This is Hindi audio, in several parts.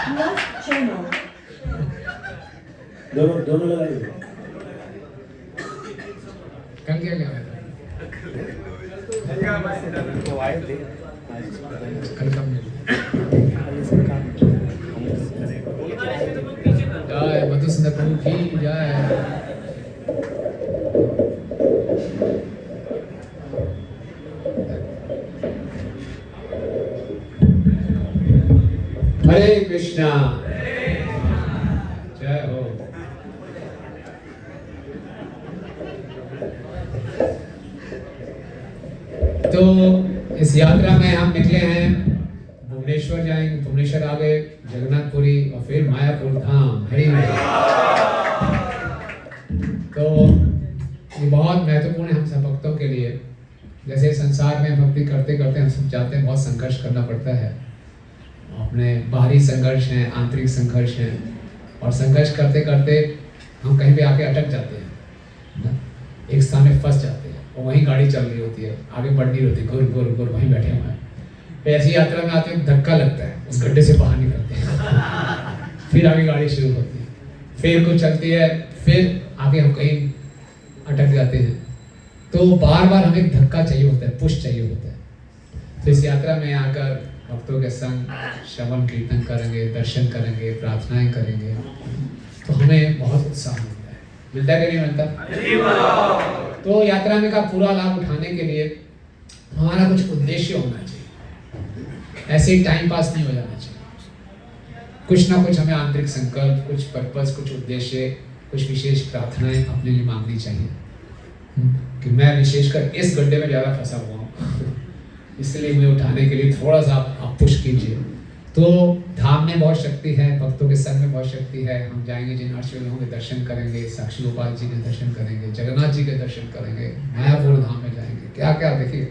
Left channel. दोनों लगा दो। कल क्या लिया वो आए थे कल कब मिले जय मधुसूदन प्रभु की जय। हरे कृष्णा जय हो। तो इस यात्रा में हम निकले हैं, भुवनेश्वर जाएंगे, भुवनेश्वर आगे जगन्नाथपुरी और फिर मायापुर धाम। हरि तो ये बहुत महत्वपूर्ण है हम सब भक्तों के लिए। जैसे संसार में भक्ति करते करते हम सब जाते हैं, बहुत संघर्ष करना पड़ता है। अपने बाहरी संघर्ष हैं, आंतरिक संघर्ष हैं, और संघर्ष करते करते हम कहीं भी आके अटक जाते हैं, एक स्थान में फंस जाते हैं और वहीं गाड़ी चल रही होती है, आगे बढ़ नहीं होती, गुर गुर गुर वहीं बैठे हुए हैं। तो ऐसी यात्रा में आते हैं, धक्का लगता है, उस गड्ढे से बाहर निकलते हैं, फिर आगे गाड़ी शुरू होती है, फिर कुछ चलती है, फिर आगे हम कहीं अटक जाते हैं। तो बार बार हमें धक्का चाहिए होता है, पुश चाहिए होता है। तो इस यात्रा में आकर भक्तों के संग श्रवण कीर्तन करेंगे, दर्शन करेंगे, प्रार्थनाएं करेंगे, तो हमें बहुत उत्साह मिलता है कि नहीं मिलता? तो यात्रा में का पूरा लाभ उठाने के लिए हमारा कुछ उद्देश्य होना चाहिए, ऐसे ही टाइम पास नहीं हो जाना चाहिए। कुछ ना कुछ हमें आंतरिक संकल्प, कुछ पर्पस, कुछ उद्देश्य, कुछ विशेष प्रार्थनाएं अपने लिए मांगनी चाहिए कि मैं विशेषकर इस गड्ढे में ज़्यादा फंसा हुआ हूँ, इसलिए मुझे उठाने के लिए थोड़ा सा आप पुश कीजिए। तो धाम में बहुत शक्ति है, भक्तों के संग में बहुत शक्ति है। हम जाएंगे, जिन अर्चलों के दर्शन करेंगे, साक्षी गोपाल जी के दर्शन करेंगे, जगन्नाथ जी के दर्शन करेंगे, मायापुर धाम में जाएंगे, क्या क्या देखिए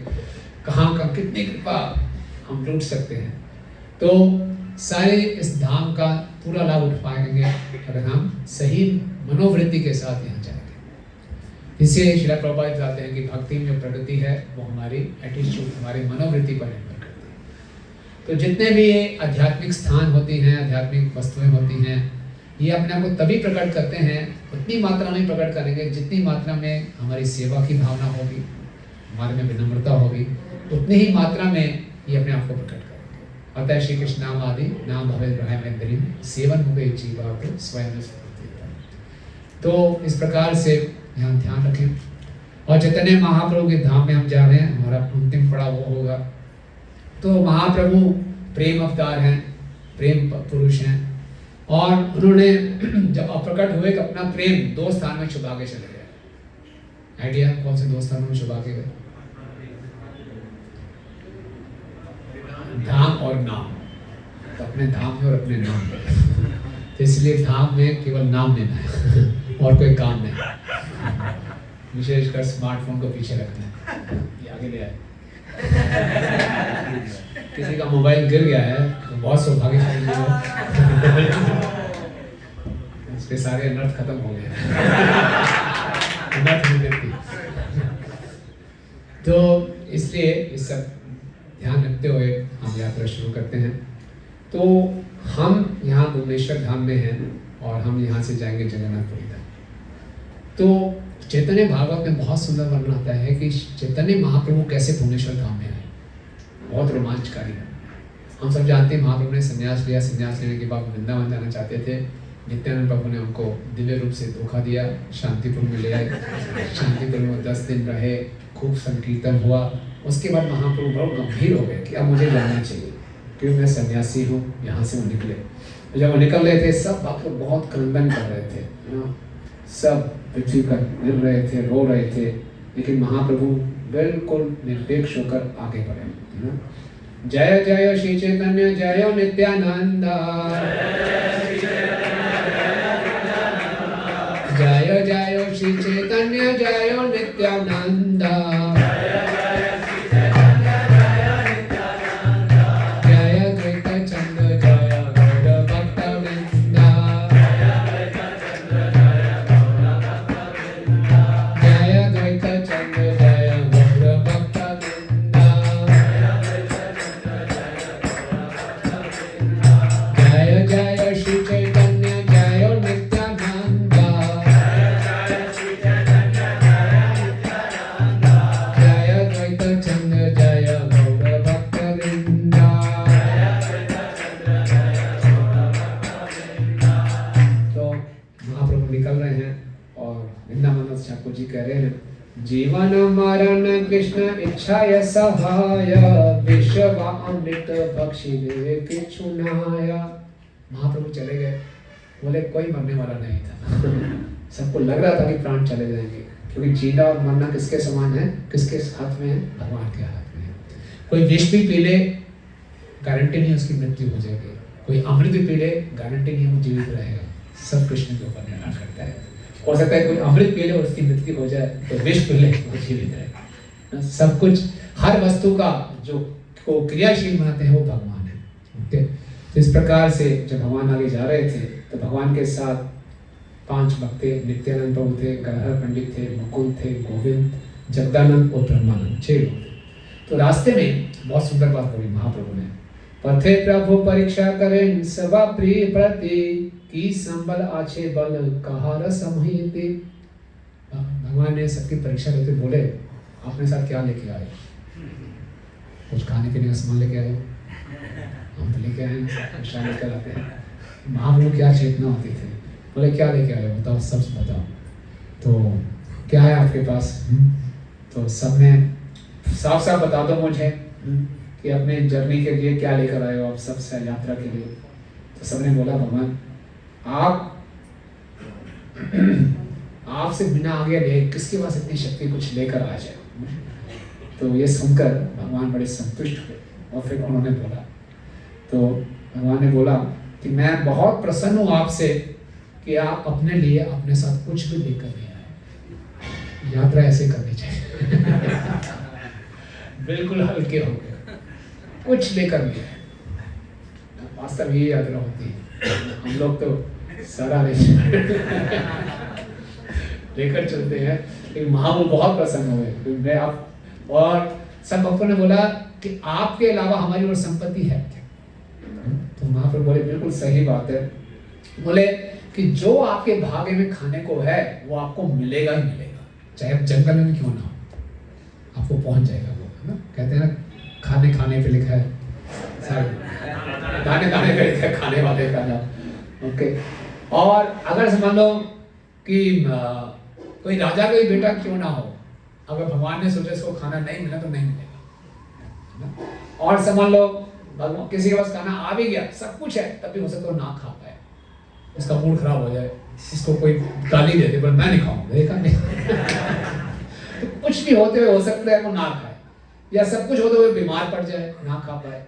कहाँ का कितनी कृपा हम लूट सकते हैं। तो सारे इस धाम का पूरा लाभ उठा पाएंगे अगर हम सही मनोवृत्ति के साथ यहाँ जाएंगे। इससे श्रील प्रभुपाद बताते हैं कि भक्ति में जो प्रगति है वो हमारी एटीट्यूड, हमारी मनोवृत्ति पर निर्भर करती है। तो जितने भी ये आध्यात्मिक स्थान होती हैं, आध्यात्मिक वस्तुएं होती हैं, ये अपने आप को तभी प्रकट करते हैं, उतनी मात्रा में प्रकट करेंगे जितनी मात्रा में हमारी सेवा की भावना होगी, हमारे में विनम्रता होगी, उतनी ही मात्रा में ये अपने आप को प्रकट करेंगे। अतः श्री कृष्ण नाम आदि नाम भवे ब्रह्मेंद्री सेवन मुखे जीवा को स्वयं। तो इस प्रकार से यहाँ ध्यान रखें। और चैतन्य महाप्रभु के धाम में हम जा रहे हैं, हमारा अंतिम पड़ाव वो होगा। तो महाप्रभु प्रेम अवतार हैं, प्रेम पुरुष हैं, और उन्होंने जब अप्रकट हुए तो अपना प्रेम दो स्थान में छुपा के चले गए। आइडिया कौन से दो स्थानों में छुपा के गए? धाम और नाम। तो अपने धाम में और अपने नाम में, तो इसलिए धाम में केवल नाम लेना है और कोई काम नहीं। विशेषकर स्मार्टफोन को पीछे रखना है, ये आगे ले आए। किसी का मोबाइल गिर गया है तो बहुत सौभाग्यशाली है, उसके सारे अनर्थ खत्म हो गए। अनर्थ नहीं देती। तो इसलिए इस सब ध्यान रखते हुए हम यात्रा शुरू करते हैं। तो हम यहाँ भुवनेश्वर धाम में हैं और हम यहाँ से जाएंगे जगन्नाथपुरी धाम। तो चैतन्य भागवत में बहुत सुंदर वर्णन आता है कि चैतन्य महाप्रभु कैसे भुवनेश्वर धाम में आए। बहुत रोमांचकारी है। हम सब जानते हैं महाप्रभु ने संन्यास लिया, संन्यास लेने के बाद वृंदावन जाना चाहते थे। नित्यानंद प्रभु ने उनको दिव्य रूप से धोखा दिया, शांतिपुर में ले आए। शांतिपुर में 10 दिन रहे, खूब संकीर्तन हुआ। उसके बाद महाप्रभु बहुत गंभीर हो गए कि अब मुझे जाना चाहिए, क्योंकि मैं सन्यासी हूँ। यहाँ से वो निकले। जब वो निकल रहे थे सब भक्त लोग बहुत क्रंदन कर रहे थे, सब पृथ्वी पर गिर रहे थे, रो रहे थे, लेकिन महाप्रभु बिल्कुल निरपेक्ष होकर आगे बढ़े। जय जय श्री चैतन्य जय नित्यानंद, जय जय श्री चैतन्य जय नित्यानंद, जय जीवन मरण कृष्ण इच्छा सहाय, विश्व अमृत बख्शिले किछु नाया। महाप्रभु चले गए, बोले कोई मरने वाला नहीं था। सबको लग रहा था कि प्राण चले जाएंगे, क्योंकि जीना और मरना किसके समान है, किसके हाथ में है, भगवान के हाथ में है। कोई विष भी पी ले, गारंटी नहीं उसकी मृत्यु हो जाएगी। कोई अमृत भी पी ले, गारंटी नहीं वो जीवित रहेगा। सब कृष्ण के ऊपर निर्भर करता है। हो सकता है कोई अमृत पी ले और उसकी मृत्यु हो जाए, तो विष पी ले वो जीवित रहे। सब कुछ, हर वस्तु का जो को क्रियाशील बनाते हैं वो भगवान है। ओके, तो इस प्रकार से जब भगवान आगे जा रहे थे तो भगवान के साथ 5 भक्त थे। नित्यानंद प्रभु थे, गणहर पंडित थे, मुकुंद थे, गोविंद, जगदानंद और ब्रह्मानंद, 6 लोग थे। तो रास्ते में बहुत सुंदर बात बोली महाप्रभु ने, पथे प्रभु परीक्षा करें सवा प्रिय प्रति, की संबल आछे बल कहार समहिते। भगवान ने सबकी परीक्षा लेते बोले, अपने साथ क्या लेके आए? कुछ खाने पीने का सामान लेके आए? हम तो लेके आए, परीक्षा लेकर आते हैं। महाप्रभु क्या चेतना होती थी, बोले क्या लेके आए बताओ, सब बताओ। तो क्या है आपके पास? तो सबने साफ साफ बता दो मुझे कि अपने जर्नी के लिए क्या लेकर आए हो आप, सबसे यात्रा के लिए। तो सबने बोला भगवान आपसे बिना आगे ले किसके पास इतनी शक्ति कुछ लेकर आ जाए। तो ये सुनकर भगवान बड़े संतुष्ट हुए और फिर उन्होंने बोला, तो भगवान ने बोला कि मैं बहुत प्रसन्न हूँ आपसे कि आप अपने लिए अपने साथ कुछ भी लेकर नहीं आए। यात्रा ऐसे करनी चाहिए। बिल्कुल हल्के हो गए, कुछ लेकर नहीं आए। वास्तव ये यात्रा होती है। हम लोग तो सारा लेकर चलते हैं, लेकिन महाप्रभु बहुत प्रसन्न हुए। मैं आप और सब भक्तों ने बोला कि आपके अलावा हमारी और संपत्ति है क्या? तो महाप्रभु बोले बिल्कुल सही बात है। बोले कि जो आपके भाग्य में खाने को है वो आपको मिलेगा ही मिलेगा, चाहे आप जंगल में क्यों ना हो, आपको पहुंच जाएगा वो, है ना। कहते हैं ना, खाने खाने पे लिखा है, दाने दाने पे लिखा है खाने वाले का नाम। ओके, और अगर समझ लो कि कोई राजा का ही बेटा क्यों ना हो, अगर भगवान ने सोचा इसको खाना नहीं मिला तो नहीं मिलेगा। और समझ लो भगवान किसी के पास खाना आ भी गया, सब कुछ है, तब भी हो सकता है ना खा पाए, इसका मूड खराब हो जाए, इसको कोई गाली दे दे पर मैं नहीं खाऊंगा, देखा नहीं। तो कुछ भी होते हुए हो सकता है वो ना खाए, या सब कुछ होते हुए बीमार पड़ जाए, ना खा पाए।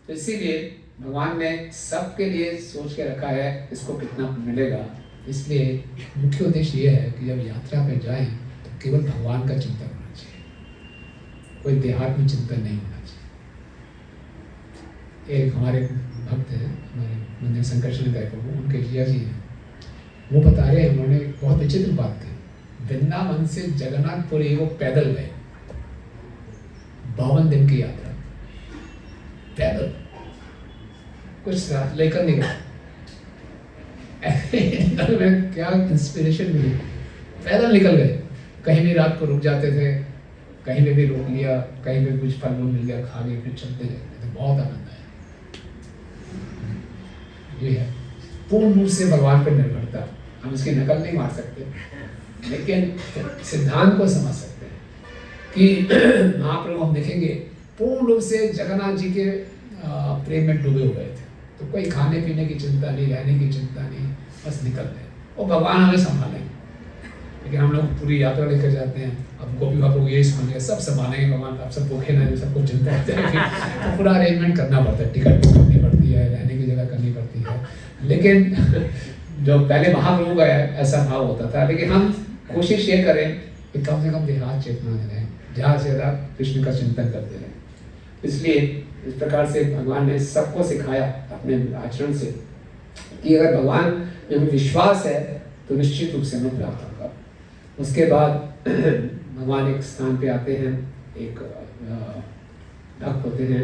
तो इसीलिए भगवान ने सबके लिए सोच के रखा है इसको कितना मिलेगा। इसलिए मुख्य उद्देश्य ये है कि जब यात्रा पे जाएं तो केवल भगवान का चिंतन होना चाहिए, कोई देहात्म चिंतन नहीं होना चाहिए। एक हमारे भक्त हैं, हमारे मंदिर संकर्षण प्रभु, उनके जिया जी हैं, वो बता रहे हैं, उन्होंने बहुत विचित्र बात कही। वृंदावन से जगन्नाथपुरी वो पैदल गए, 52 दिन की यात्रा पैदल, कुछ लेकर नहीं गए। क्या इंस्पिरेशन मिली, पैदल निकल गए। कहीं भी रात को रुक जाते थे, कहीं पे भी रोक लिया, कहीं पे कुछ फल मिल गया खा लिए, फिर चलते गए। तो बहुत आनंद आया। ये है पूर्ण रूप से भगवान पर निर्भरता। हम इसकी नकल नहीं मार सकते, लेकिन सिद्धांत को समझ सकते हैं कि महाप्रभु हम देखेंगे पूर्ण रूप से जगन्नाथ जी के प्रेम में डूबे हुए थे। तो कोई खाने पीने की चिंता नहीं, रहने की चिंता नहीं, बस निकल गए। वो भगवान हमें संभालेंगे। लेकिन हम लोग पूरी यात्रा लेकर जाते हैं, अब गोपी बाबू यही समझेंगे सब संभालेंगे भगवान, आप सब भूखे ना, सबको चिंता होती है। तो पूरा अरेंजमेंट करना पड़ता है, टिकट बुक करनी पड़ती है, रहने की जगह करनी पड़ती है। लेकिन जो पहले महाप्रभु का ऐसा भाव होता था, लेकिन हम कोशिश ये करें कि कम से कम देहात चेतना में रहें, ज़्यादा से ज़्यादा कृष्ण का चिंतन करते रहें। इसलिए इस प्रकार से भगवान ने सबको सिखाया अपने आचरण से कि अगर भगवान में विश्वास है तो निश्चित रूप से हमें प्राप्त होगा। उसके बाद भगवान एक स्थान पे आते हैं, एक भक्त होते हैं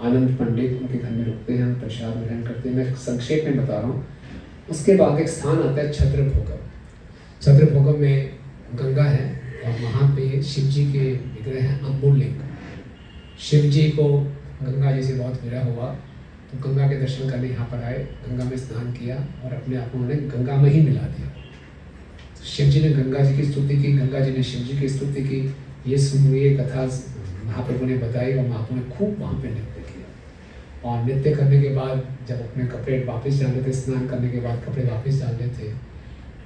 आनंद पंडित, उनके घर में रुकते हैं, प्रसाद ग्रहण करते हैं। मैं संक्षेप में बता रहा हूँ। उसके बाद एक स्थान आता है छत्रभोगम। छत्रभोगम में गंगा है और वहाँ पे शिव जी के विग्रह हैं, अम्बुलिंग। शिव जी को गंगा जी से बहुत विरह हुआ तो गंगा के दर्शन करने यहाँ पर आए, गंगा में स्नान किया और अपने आप को उन्होंने गंगा में ही मिला दिया। शिव जी ने गंगा जी की स्तुति की, गंगा जी ने शिव जी की स्तुति की। ये सुन ये कथा महाप्रभु ने बताई और महाप्रभु ने खूब वहाँ पे नृत्य किया। और नृत्य करने के बाद जब अपने कपड़े वापस डाले थे, स्नान करने के बाद कपड़े वापस डाले थे,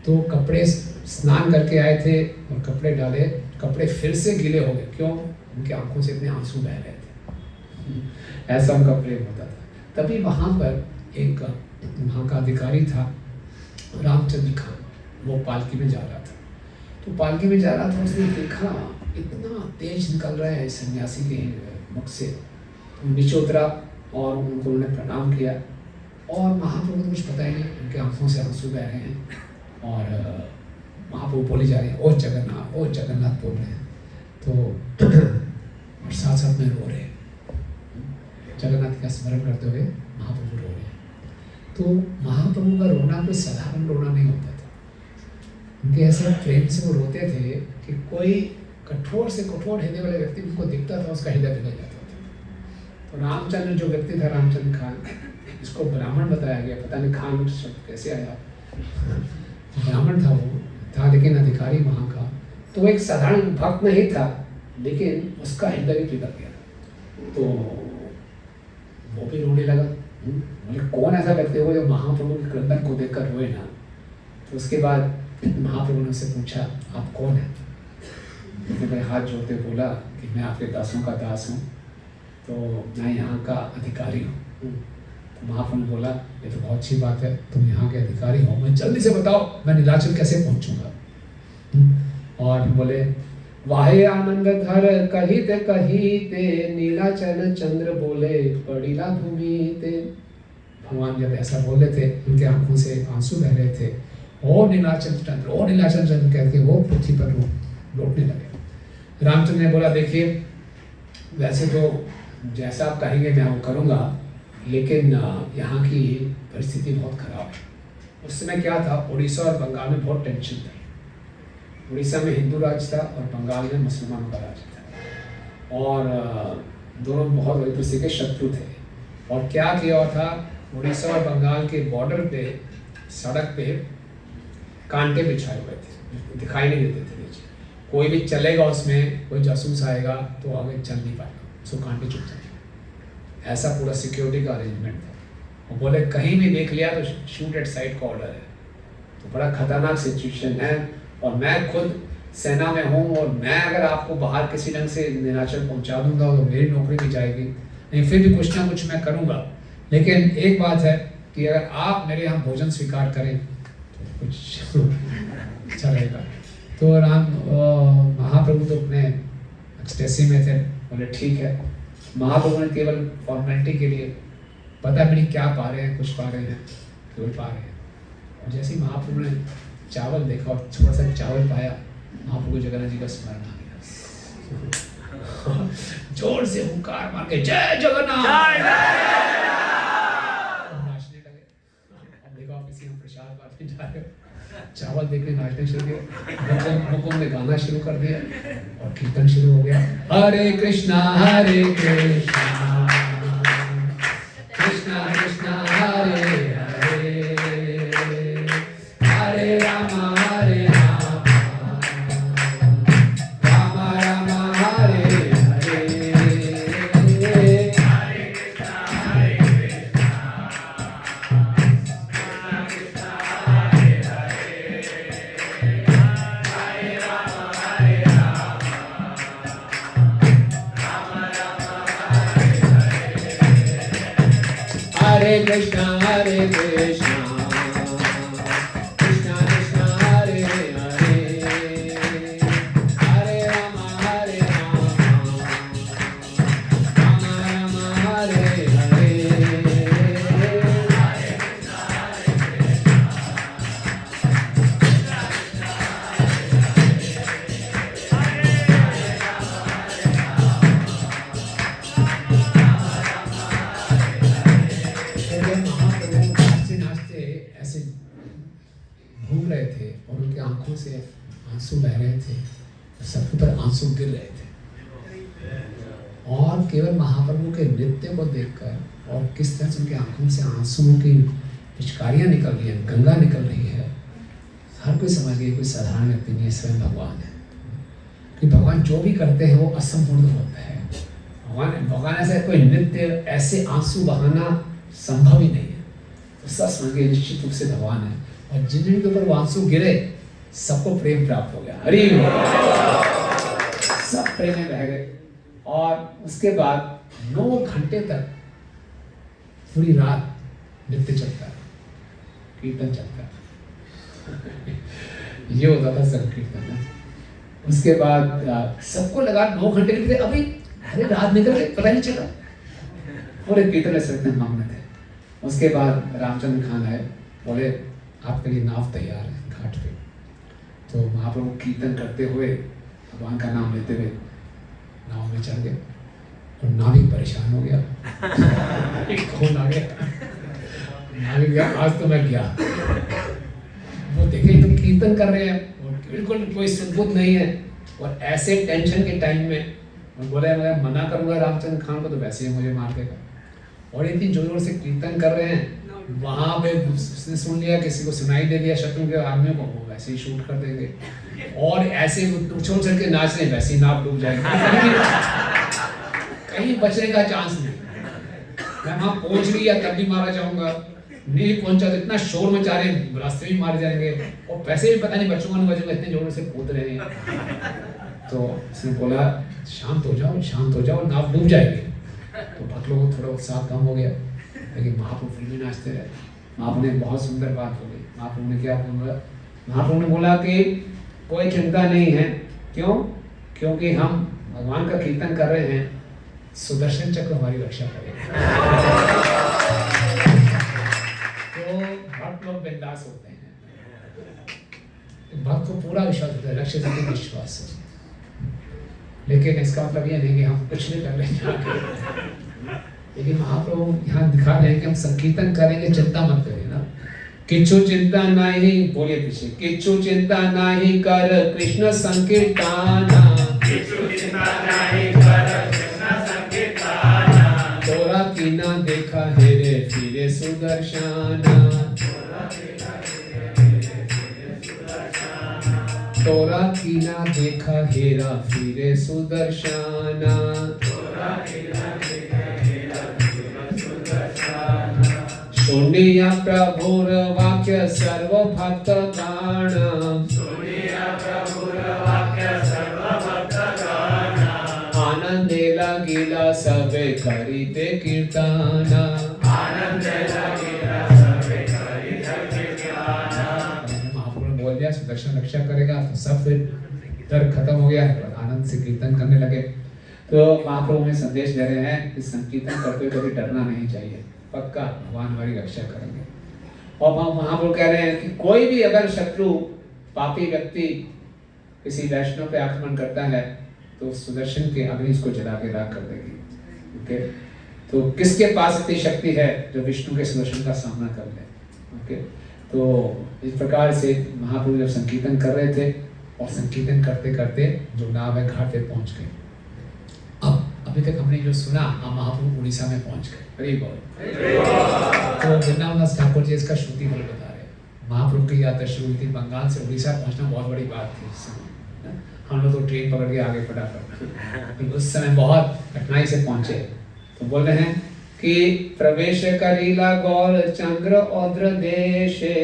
तो कपड़े स्नान करके आए थे और कपड़े डाले, कपड़े फिर से गीले हो गए। क्यों? उनकी आंखों से इतने आंसू बह रहे थे। ऐसा उनका प्रेम होता था। तभी वहाँ पर एक वहाँ का अधिकारी था, रामचंद्र खान, वो पालकी में जा रहा था। तो पालकी में जा रहा था, उसने देखा इतना तेज निकल रहा है सन्यासी के मुख से। तो नीचे उतरा और उनको उन्होंने प्रणाम किया। और महाप्रभु को कुछ पता ही नहीं, उनके आंखों से आंसू बह रहे हैं और महाप्रभु बोले जा रहे हैं ओ जगन्नाथ बोल रहे हैं। तो और साथ साथ में रो रहे हैं, जगन्नाथ का स्मरण करते हुए महाप्रभु रो रहे हैं। तो महाप्रभु का रोना कोई साधारण रोना नहीं होता था। उनके ऐसे प्रेम से वो रोते थे कि कोई कठोर से कठोर हृदय वाले व्यक्ति उनको दिखता था, उसका हृदय पिघल जाता था। तो रामचंद्र जो व्यक्ति था, रामचंद्र खान, इसको ब्राह्मण बताया गया, पता नहीं खान शब्द कैसे आया। ब्राह्मण था वो था, लेकिन अधिकारी वहाँ का। तो वो एक साधारण भक्त नहीं था, लेकिन उसका हृदय भी पिघल गया। तो वो भी रोने लगा। बोले कौन ऐसा व्यक्ति हो जो महाप्रभु के क्रंदन को देखकर रोए ना। तो उसके बाद महाप्रभु ने उससे पूछा आप कौन हैं? उसने भाई हाथ जोड़ते बोला कि मैं आपके दासों का दास हूँ, तो मैं यहाँ का अधिकारी हूँ। तो महाप्रभु ने बोला ये तो बहुत अच्छी बात है, तुम यहाँ के अधिकारी हो, मैं जल्दी से बताओ मैं नीलाचल कैसे पहुँचूंगा। और बोले वाहे आनंद धर कहिते कहिते नीलाचल चंद्र बोले पड़ीला भूमि ते। भगवान जब ऐसा बोले थे, उनके आंखों से आंसू बह रहे थे। ओ नीलाचल चंद्र कहते वो पृथ्वी पर लौटने लगे। रामचंद्र ने बोला देखिए वैसे तो जैसा आप कहेंगे मैं वो करूँगा, लेकिन यहाँ की परिस्थिति बहुत खराब है। उस समय क्या था, उड़ीसा और बंगाल में बहुत टेंशन था। उड़ीसा में हिंदू राज था और बंगाल में मुसलमानों का राज था, और दोनों बहुत एक दूसरे के शत्रु थे। और क्या किया था, उड़ीसा और बंगाल के बॉर्डर पे सड़क पे कांटे बिछाए हुए थे, दिखाई नहीं देते थे नीचे। कोई भी चलेगा उसमें, कोई जासूस आएगा तो आगे चल नहीं पाएगा, उसको कांटे चुप जाएंगे। ऐसा पूरा सिक्योरिटी का अरेंजमेंट था। वो बोले कहीं भी देख लिया तो शूट एट साइट का ऑर्डर है। तो बड़ा खतरनाक सिचुएशन है। और मैं खुद सेना में हूँ, और मैं अगर आपको बाहर किसी ढंग से नीलाचल पहुँचा दूंगा तो मेरी नौकरी भी जाएगी। नहीं, फिर भी कुछ ना कुछ मैं करूँगा, लेकिन एक बात है कि अगर आप मेरे यहाँ भोजन स्वीकार करें तो कुछ अच्छा रहेगा। तो महाप्रभु तो अपने एक्सटेसी में थे, बोले ठीक है। महाप्रभु ने केवल फॉर्मेलिटी के लिए, पता भी नहीं क्या पा रहे हैं, कुछ पा रहे हैं, केवल पा रहे हैं। और जैसे ही महाप्रभु ने चावल देखा और थोड़ा सा चावल पाया, महाप्रभु जगन्नाथ जी का स्मरण आ गया। जोर से हुंकार मार के जय जगन्नाथ नाचने लगे। अब देखो आप किसी हम प्रसाद बांटने जा रहे हो, चावल देखने नाचने शुरू किया। मुकुंद ने गाना शुरू कर दिया और कीर्तन शुरू हो गया। हरे कृष्णा कृष्णा कृष्णा हरे हरे, हरे राम हरे राम, राम राम हरे हरे, हरे कृष्णा कृष्णा हरे हरे, हरे राम हरे राम, राम राम हरे हरे, हरे कृष्णा कृष्णा कृष्णा हरे हरे, हरे राम हरे राम, राम राम हरे हरे, हरे कृष्णा ऐसे घूम रहे थे और उनके आंखों से आंसू बह रहे थे, सबके पर आंसू गिर रहे थे। और केवल महाप्रभु के नृत्य को देखकर और किस तरह से उनके आंखों से आंसुओं की पिचकारियां निकल रही हैं, गंगा निकल रही है, हर कोई समझ गया कोई साधारण व्यक्ति नहीं है, स्वयं भगवान है। कि भगवान जो भी करते हैं वो असंपूर्ण होता है। भगवान ऐसे कोई नृत्य ऐसे आंसू बहाना संभव ही नहीं है। तो सब समझ गए निश्चित रूप से भगवान है। और जिन जिनके ऊपर वो आंसू गिरे सबको प्रेम प्राप्त हो गया। हरि सब प्रेम में रह गए। और उसके बाद 9 घंटे तक पूरी रात नृत्य चलता है, कीर्तन चलता है। ये होता था संकीर्तन। उसके बाद सबको लगा 9 घंटे निकले, अभी अरे रात निकल गई पता नहीं चला। पूरे कीर्तन में सब मग्न थे। उसके बाद रामचंद्र खान आए, बोले आपके लिए नाव तैयार है घाट पे। तो महाप्रभु कीर्तन करते हुए भगवान का नाम लेते हुए नाव में चढ़ गए। और नाविक परेशान हो गया। कौन आ गया? नाविक गया, आज तो मैं गया। वो देखे तो कीर्तन कर रहे हैं, बिल्कुल कोई सुबुद्ध नहीं है। और ऐसे टेंशन के टाइम में बोले मैं मना करूंगा रामचंद्र खान को तो वैसे ही मुझे मार देगा। और इतनी जोर से कीर्तन कर रहे हैं, वहां पे उसने सुन लिया, किसी को सुनाई दे दिया शत्रु के आदमी को, वो वैसे ही शूट कर देंगे। और ऐसे उछल उछल के नाच रहे, वैसे ही नाव डूब जाएगी। कहीं बचने का चांस नहीं। मैं वहां पहुंच गया तब भी मारा जाऊंगा, नहीं पहुंचा तो इतना शोर मचा रहे, रास्ते भी मारे जाएंगे। और पैसे भी पता नहीं बचूंगा नहीं बचूंगा, इतने जोर से कूद रहे हैं। तो उसने बोला शांत हो जाओ, नाव डूब जाएगी। तो भक्त लोगों को थोड़ा उत्साह कम हो गया, लेकिन महाप्रभु फिर भी नाचते रहे। महाप्रभु ने बहुत सुंदर बात बोली। महाप्रभु ने क्या बोला? महाप्रभु ने बोला कि कोई चिंता नहीं है। क्यों? क्योंकि हम भगवान का कीर्तन कर रहे हैं, सुदर्शन चक्र हमारी रक्षा करेगा। तो भक्त लोग बिंदास होते हैं, भक्त को पूरा विश्वास होता है, लक्ष्य से विश्वास है। लेकिन इसका मतलब ये नहीं कि हम कुछ नहीं कर लेंगे। लेकिन महाप्रभु यहाँ दिखा रहे हैं कि हम संकीर्तन करेंगे, चिंता मत करिए ना। किच्छु चिंता नहीं, बोलिए पीछे, किच्छु चिंता नहीं कर कृष्ण संकीर्तन, तोरा की ना देखा हेरे फिरे सुदर्शन, तोरा की ना देखा हेरा फिरे सुदर्शन, सुनिया प्रभुर वाक्य सर्व भक्त गान, आनंदे लागिला सबे करीते कीर्तन, महाप्रभु बोल दिया सुदर्शन रक्षा करेगा, तो सब फिर डर खत्म हो गया, आनंद से कीर्तन करने लगे। तो महाप्रभु में संदेश दे रहे हैं कि संकीर्तन करते हुए कभी डरना नहीं चाहिए, पक्का भगवान हमारी रक्षा करेंगे। और महाप्रभु कह रहे हैं कि कोई भी अगर शत्रु पापी व्यक्ति किसी वैष्णव पे आक्रमण करता है तो सुदर्शन के अग्नि इसको जला के राख कर देगी। ओके, तो किसके पास इतनी शक्ति है जो विष्णु के सुदर्शन का सामना कर ले। ओके, तो इस प्रकार से महाप्रभु जब संकीर्तन कर रहे थे और संकीर्तन करते करते जो नाव है घाट पे पहुंच गए। अब अभी तक हमने जो सुना, हम महाप्रभु उड़ीसा में पहुंच गए। हरि बोल। तो वृंदावन दास ठाकुर जी इसका श्रुति बल बता रहे हैं। महाप्रभु की यात्रा शुरू हुई थी, बंगाल से उड़ीसा पहुंचना बहुत बड़ी बात थी उस समय। हम लोग तो ट्रेन पकड़ के आगे फटाफट, उस समय बहुत कठिनाई से पहुंचे। तो बोल रहे हैं कि प्रवेश करीला गौर चंद्र औद्र देशे,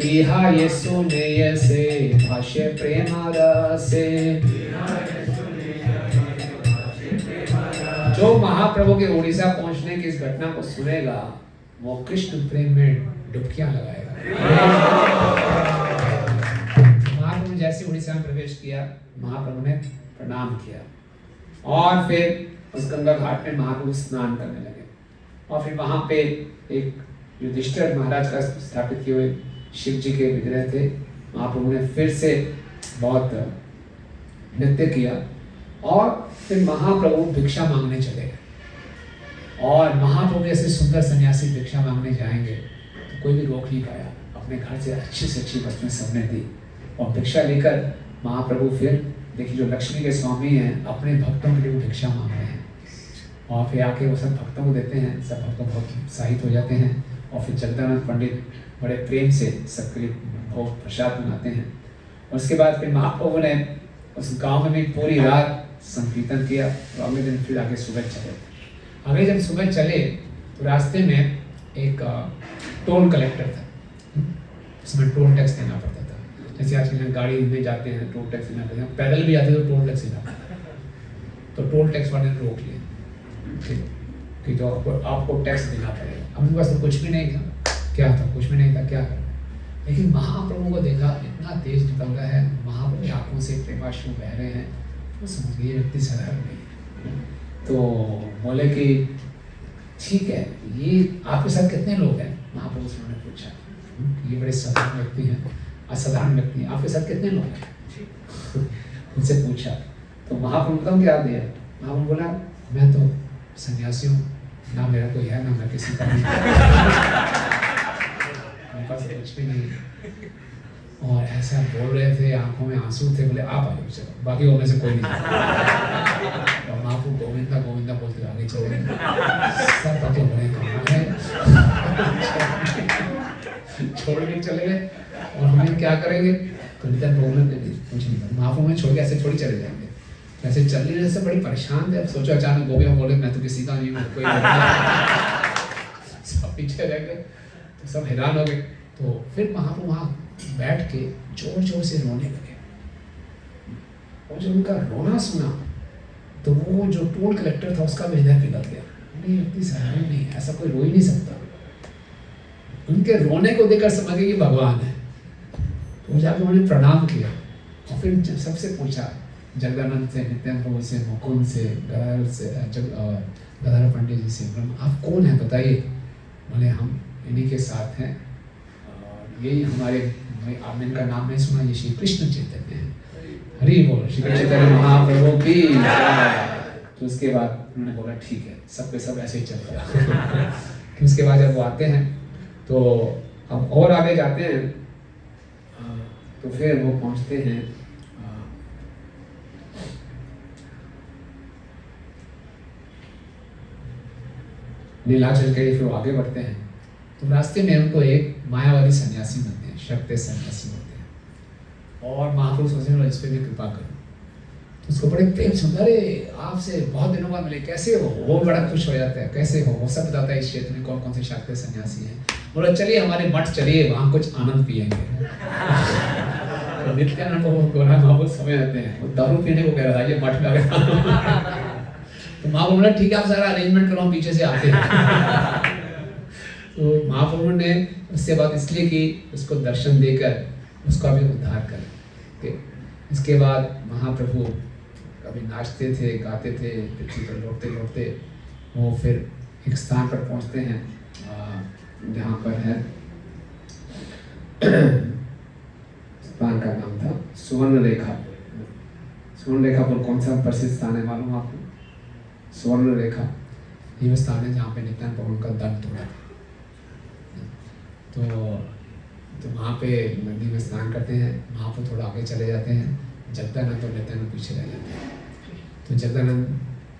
इहा ये सुने से भाष्य प्रेम रसे। जो महाप्रभु के उड़ीसा पहुंचने की इस घटना को सुनेगा वो कृष्ण प्रेम में डुबकियां लगाएगा। महाप्रभु जैसे उड़ीसा में प्रवेश किया, महाप्रभु ने प्रणाम किया और फिर उस गंगा घाट में महाप्रभु स्नान करने लगे। और फिर वहां पे एक युधिष्ठिर महाराज का स्थापित किए हुए शिव जी के विग्रह थे। महाप्रभु ने फिर से बहुत नृत्य किया और फिर महाप्रभु भिक्षा मांगने चले गए। और महाप्रभु जैसे सुंदर सन्यासी भिक्षा मांगने जाएंगे तो कोई भी रोक नहीं पाया। अपने घर से अच्छी वस्तुएं सबने दी और भिक्षा लेकर महाप्रभु फिर देखिए जो लक्ष्मी के स्वामी हैं अपने भक्तों के लिए भिक्षा मांग रहे हैं। और फिर आके वो सब भक्तों को देते हैं, सब भक्तों बहुत उत्साहित हो जाते हैं और फिर जगदानंद पंडित बड़े प्रेम से सबके लिए भोग प्रसाद बनाते हैं। और उसके बाद फिर महाप्रभु ने उस गांव में भी पूरी रात संकीर्तन किया और अगले दिन फिर आगे सुबह चले। आगे जब सुबह चले तो रास्ते में एक टोल कलेक्टर था, उसमें टोल टैक्स देना पड़ता था। जैसे आजकल गाड़ी में जाते हैं टोल टैक्स देना पड़ता है, पैदल भी आते तो टोल टैक्स देना पड़ता है। तो टोल टैक्स वाले ने रोक लिया कि तो आपको टैक्स देना पड़ेगा। अब उनके पास तो कुछ भी नहीं था, क्या था, कुछ भी नहीं था, क्या करना। लेकिन महाप्रभु को देखा इतना तेज निकल रहा है, महाप्रभु की आंखों से प्रेमाश्रु बह रहे हैं, तो समझ गए व्यक्ति साधारण नहीं। तो बोले कि ठीक है, ये आपके साथ कितने लोग हैं? महाप्रभु से उन्होंने पूछा, ये बड़े साधारण व्यक्ति हैं, असाधारण व्यक्ति हैं, आपके साथ कितने लोग हैं? उनसे पूछा तो महाप्रभु बताऊँ क्या दिया? महाप्रभु बोला मैं तो सन्यासी हूँ, ना मेरा कोई है ना मैं किसी का नहीं, मेरे पास कुछ भी नहीं। और ऐसा बोल रहे थे, आंखों में आंसू थे। बोले आप आगे चलो, बाकी वो में से कोई नहीं। और महाप्रभु गोविंदा गोविंदा बोलते आगे चले। सब बातें बड़े कमाल है, छोड़ के चले गए। और हमें क्या करेंगे? तो नित्यानंद प्रभु ने कुछ नहीं कहा, महाप्रभु ने छोड़ के ऐसे थोड़ी चले जाएंगे। ऐसे चल रहे से बड़ी परेशान थे। अब सोचो अचानक गोविंद बोले मैं तो किसी का नहीं हूँ, कोई सब पीछे रह गए, तो सब हैरान हो गए। तो फिर महाप्रभु वहाँ बैठ के जोर जोर से रोने लगे। और जब उनका रोना सुना तो वो जो टोल कलेक्टर था उसका भी हृदय पिघल गया। नहीं, इतनी साधारण नहीं, ऐसा कोई रो ही नहीं सकता। उनके रोने को देखकर समझ गए कि भगवान है। तो जाकर उन्होंने प्रणाम किया और फिर सबसे पूछा, जगदानंद से, नित्यानंद प्रभु से, मुकुंद से, गदाधर पंडित जी से, आप कौन है बताइए? बोले हम इन्हीं के साथ हैं, यही हमारे, आपने इनका नाम नहीं सुना, ये श्री कृष्ण चैतन्य है। हरि बोल, श्री कृष्ण चैतन्य महाप्रभु की। तो उसके बाद उन्होंने बोला ठीक है, सब पे सब ऐसे ही चल रहा। उसके बाद जब वो आते हैं तो हम और आगे जाते हैं, तो फिर वो पहुंचते हैं नीलाचल के लिए। फिर वो आगे बढ़ते हैं तो रास्ते में उनको एक मायावादी सन्यासी मिलते हैं, शक्ति सन्यासी मिलते हैं। और महाप्रभु सोचते हैं इस पर भी कृपा करो। तो उसको बड़े प्रेम से, अरे आपसे बहुत दिनों बाद मिले, कैसे हो? वो बड़ा खुश हो जाता है, कैसे हो? वो सब बताता है इस क्षेत्र में कौन कौन से शाक्य सन्यासी हैं। बोला चलिए हमारे मठ चलिए, वहाँ कुछ आनंद पिएंगे। तो नित्यानंद गोरा महाप्रभु समय आते हैं, वो दारू पीने को कह रहा था, ये मठ में आ गया। तो महाप्रभु बोला ठीक है आप सारा अरेंजमेंट करो, हम पीछे से आते हैं। तो महाप्रभु ने उससे बात इसलिए की उसको दर्शन देकर उसका भी उद्धार कर। इसके बाद महाप्रभु कभी नाचते थे, गाते थे, पृथ्वी पर लौटते लौटते वो फिर एक स्थान पर पहुंचते हैं जहाँ पर है, स्थान का नाम था सुवर्ण रेखा। सुवर्ण रेखापुर कौन सा प्रसिद्ध स्थान है मालूम आपको? सुवर्ण रेखा ये स्थान है जहाँ पे नित्यानंद प्रभु का दंड तोड़ा था। तो वहाँ पे नदी में स्नान करते हैं, वहाँ पर थोड़ा आगे चले जाते हैं, जगदानंद और नित्यानंद पीछे रह जाते हैं। तो जगदानंद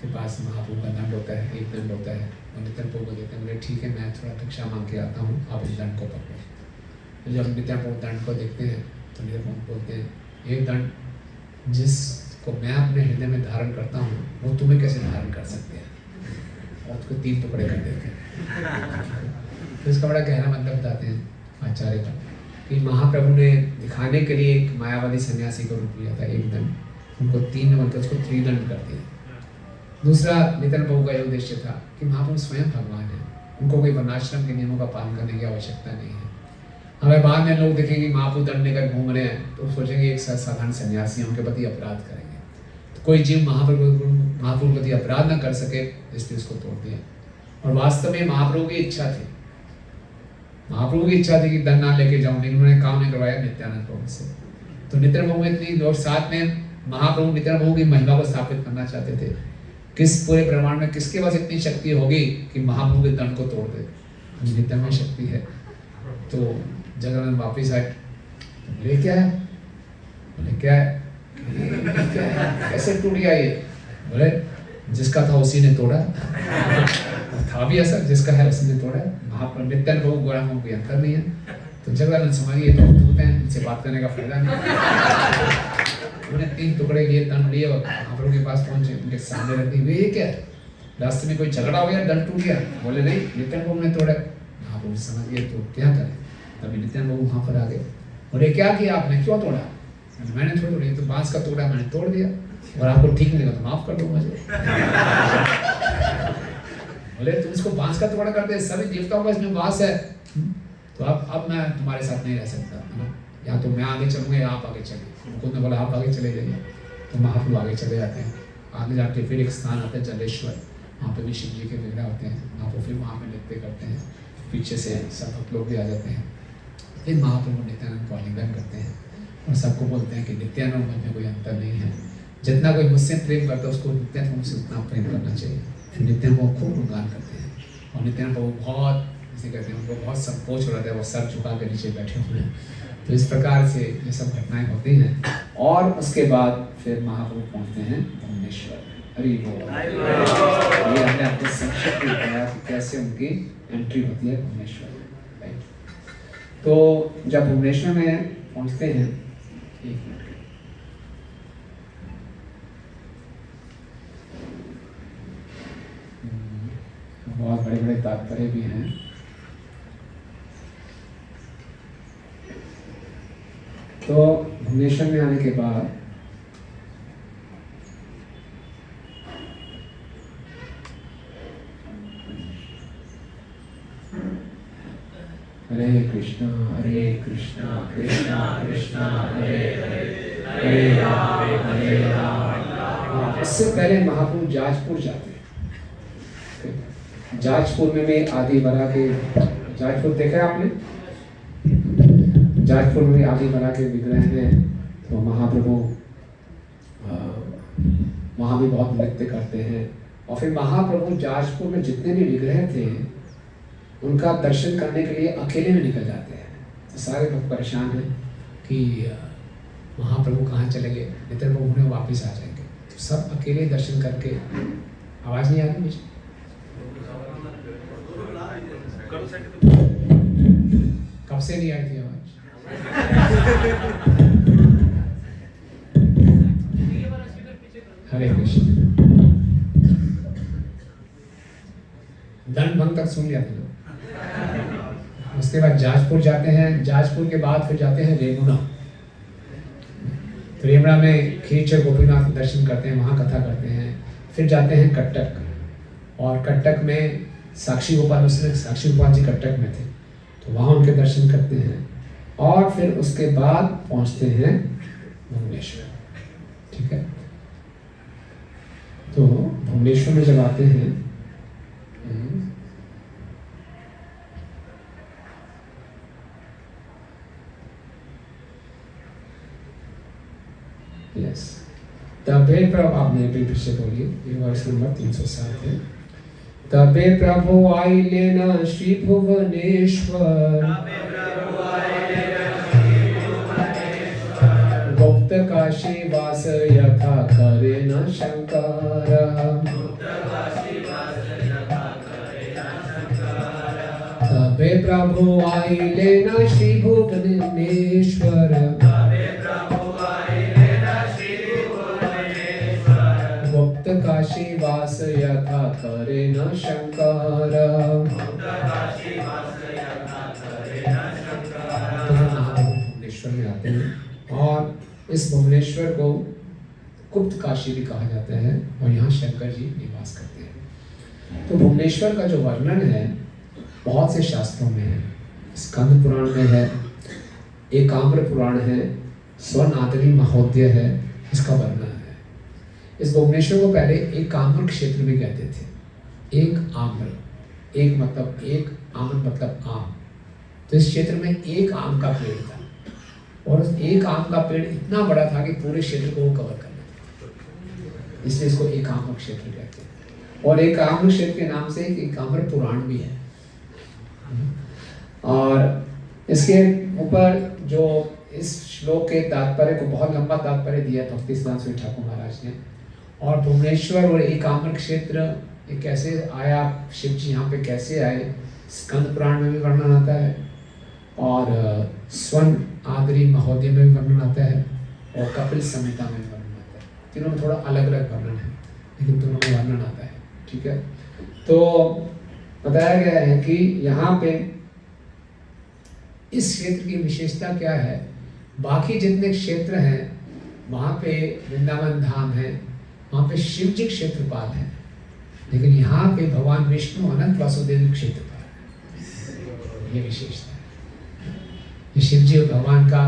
के पास महाप्रभु का दंड होता है, एक दंड होता है, और नित्यानंद प्रभु को देते हैं। बोले ठीक है मैं थोड़ा भिक्षा मांग के आता हूँ, आप इस दंड को पकड़ो। तो जब नित्यानंद प्रभु दंड को देखते हैं तो नित्यानंद प्रभु बोलते हैं एक दंड जिसको मैं अपने हृदय में धारण करता हूँ वो तुम्हें कैसे धारण कर सकते हैं? और उसको 3 टुकड़े कर देते हैं। तो इसका बड़ा गहरा मतलब बताते हैं आचार्य का कि महाप्रभु ने दिखाने के लिए एक मायावादी सन्यासी को रूप लिया था, एक दंड, उनको 3 मतलब उसको 3 दंड कर दिया। दूसरा नित्यानंद प्रभु का यह उद्देश्य था कि महाप्रभु स्वयं भगवान है, उनको कोई वर्णाश्रम के नियमों का पालन करने की आवश्यकता नहीं है। अगर बाद में लोग देखेंगे महाप्रभु दंड लेकर घूम रहे हैं तो सोचेंगे एक साधारण सन्यासी उनके प्रति अपराध करेंगे। तो कोई जीव महाप्रभु प्रति अपराध न कर सके इसलिए उसको तोड़ दिया। और वास्तव में महाप्रभु की इच्छा थी, महाप्रभु की इच्छा थी कि दंड ना लेके जाऊं, लेकिन उन्होंने काम नहीं करवाया नित्यानंद प्रभु से। तो नित्यानंद प्रभु इतनी और साथ में महाप्रभु नित्यानंद प्रभु की महिमा को स्थापित करना चाहते थे। किस पूरे ब्रह्मांड में किसके पास इतनी शक्ति होगी कि महाप्रभु के दंड को तोड़ दे? नित्यानंद में शक्ति है। तो जगन्नाथ वापिस आए, बोले क्या है? बोले क्या है? कैसे टूट गया ये? बोले जिसका था उसी ने तोड़ा। था भी ऐसा, जिसका है उसने तोड़ा है। महाप्रभु नित्यानंद प्रभु गोरा में कोई अंतर नहीं है। तो जगदानंद समाधि ये तो होते हैं, इनसे बात करने का फायदा नहीं। उन्हें 3 टुकड़े लिए, दंड लिए और महाप्रभु के पास पहुंचे, उनके सामने रख दी। वे ये क्या है, रास्ते में कोई झगड़ा हो गया, दंड टूट गया? बोले नहीं, नित्यानंद प्रभु ने तोड़ा। महाप्रभु समझ गए तो क्या करें। तभी नित्यानंद प्रभु वहां पर आ गए। और ये क्या किया आपने, क्यों तोड़ा? मैंने थोड़ा तोड़ा, तो बांस का टुकड़ा मैंने तोड़ दिया, और आपको ठीक नहीं लगा तो माफ कर दो मुझे। बोले तुम इसको बांस का टुकड़ा करते, सभी देवताओं का इसमें वास है, तो अब मैं तुम्हारे साथ नहीं रह सकता, या तो मैं आगे चलूंगा या आप आगे चलिए। उनको बोला आप आगे चले जाइए। तो महाप्रभु आगे चले जाते हैं। आगे जाके फिर एक स्थान आता है जलेश्वर, वहाँ पे भी शिव जी के विग्रह होते हैं। आप फिर वहाँ पे नृत्य करते हैं, पीछे से सब भक्त लोग भी आ जाते हैं। फिर महाप्रभु नित्यानंद को आलिंगन करते हैं और सबको बोलते हैं कि नित्यानंद में कोई अंतर नहीं है, जितना कोई मुझसे प्रेम करता है उसको नित्यानंद मुझसे उतना प्रेम करना चाहिए। फिर नित्यानंद को खूब गुणगान करते हैं, और नित्यानंद को बहुत जैसे कहते हैं, उनको बहुत संकोच हो रहा था, वो सर झुका के नीचे बैठे हुए हैं। तो इस प्रकार से ये सब घटनाएं होती हैं। और उसके बाद फिर महाप्रभु पहुँचते हैं भुवनेश्वर। हरि बोल। ये हमने आपको संक्षिप्त में बताया कि कैसे उनकी एंट्री होती है भुवनेश्वर में, राइट। तो जब भुवनेश्वर में पहुँचते हैं, एक मिनट, बहुत बड़े बड़े तात्पर्य भी हैं। तो भुवनेश्वर में आने के बाद हरे कृष्णा कृष्णा कृष्णा हरे हरे, हरे राम। इससे पहले महाप्रभु जाजपुर जाते हैं। जाजपुर में भी आदि बरा के, जाजपुर देखा है आपने? जाजपुर में आदि बरा के विग्रह हैं। तो महाप्रभु वहाँ भी बहुत नृत्य करते हैं। और फिर महाप्रभु जाजपुर में जितने भी विग्रह थे उनका दर्शन करने के लिए अकेले में निकल जाते हैं। तो सारे लोग परेशान हैं कि महाप्रभु कहाँ चले गए, नित्यानंद प्रभु ने वापस आ जाएंगे। तो सब अकेले दर्शन करके, आवाज़ नहीं आ रही मुझे? कब से नहीं आई थी आवाज? हरे कृष्ण। दंड भंग तक सुन लिया था लोग। उसके बाद जाजपुर जाते हैं। जाजपुर के बाद फिर जाते हैं रेमुना। तो रेमुना में खीरचर गोपीनाथ दर्शन करते हैं, वहाँ कथा करते हैं। फिर जाते हैं कटक, और कटक में साक्षी गोपाल, उसने साक्षी गोपाल जी कटक में थे, तो वहाँ उनके दर्शन करते हैं। और फिर उसके बाद पहुँचते हैं भुवनेश्वर। ठीक है, तो भुवनेश्वर में जब आते हैं, यस, तबे प्रभु, आप मेरे भी पीछे बोलिए, ये वर्ष नंबर 307 है। तबे प्रभु आई लेना श्री भुवनेश्वर, गुप्त काशी वास यथा करे न शंकर। तबे प्रभु आई लेना श्री भुवनेश्वर, गुप्त काशी वास यथा करे न शंकर। तो भुवनेश्वर में आते हैं, और इस भुवनेश्वर को गुप्त काशी भी कहा जाता है, और यहाँ शंकर जी निवास करते हैं। तो भुवनेश्वर का जो वर्णन है बहुत से शास्त्रों में है। स्कंद पुराण में है, एकाम्र पुराण है, स्वनादरी महोदय है, इसका वर्णन है। इस भुवनेश्वर को पहले एकाम्र क्षेत्र भी कहते थे। एक आम्र, एक मतलब एक, आम्र मतलब आम। तो इस क्षेत्र में एक आम का पेड़ था, और एक आम का पेड़ इतना बड़ा था कि पूरे क्षेत्र को वो कवर कर लेता, इसलिए इसको एकाम्र क्षेत्र कहते हैं। और एकाम्र क्षेत्र के नाम से एक एकाम्र पुराण भी है। और इसके ऊपर जो इस श्लोक के तात्पर्य को, बहुत लंबा तात्पर्य दिया भक्ति सिद्धांत स्वामी ठाकुर महाराज ने। और भुवनेश्वर और एकाम्र क्षेत्र ये कैसे आया, शिव जी यहाँ पे कैसे आए, स्कंद पुराण में भी वर्णन आता है और स्वर्ण आदरी महोदय में भी वर्णन आता है और कपिल संहिता में भी वर्णन आता है। तीनों में थोड़ा अलग अलग वर्णन है, लेकिन दोनों में वर्णन आता है। ठीक है, तो बताया गया है कि यहाँ पे इस क्षेत्र की विशेषता क्या है, बाकी जितने क्षेत्र हैं वहाँ पे वृंदावन धाम है, वहाँ पे शिव जी क्षेत्रपाल हैं, लेकिन यहाँ पे भगवान विष्णु अनंत वासुदेव क्षेत्रपाल है। ये विशेषता है, ये शिव जी और भगवान का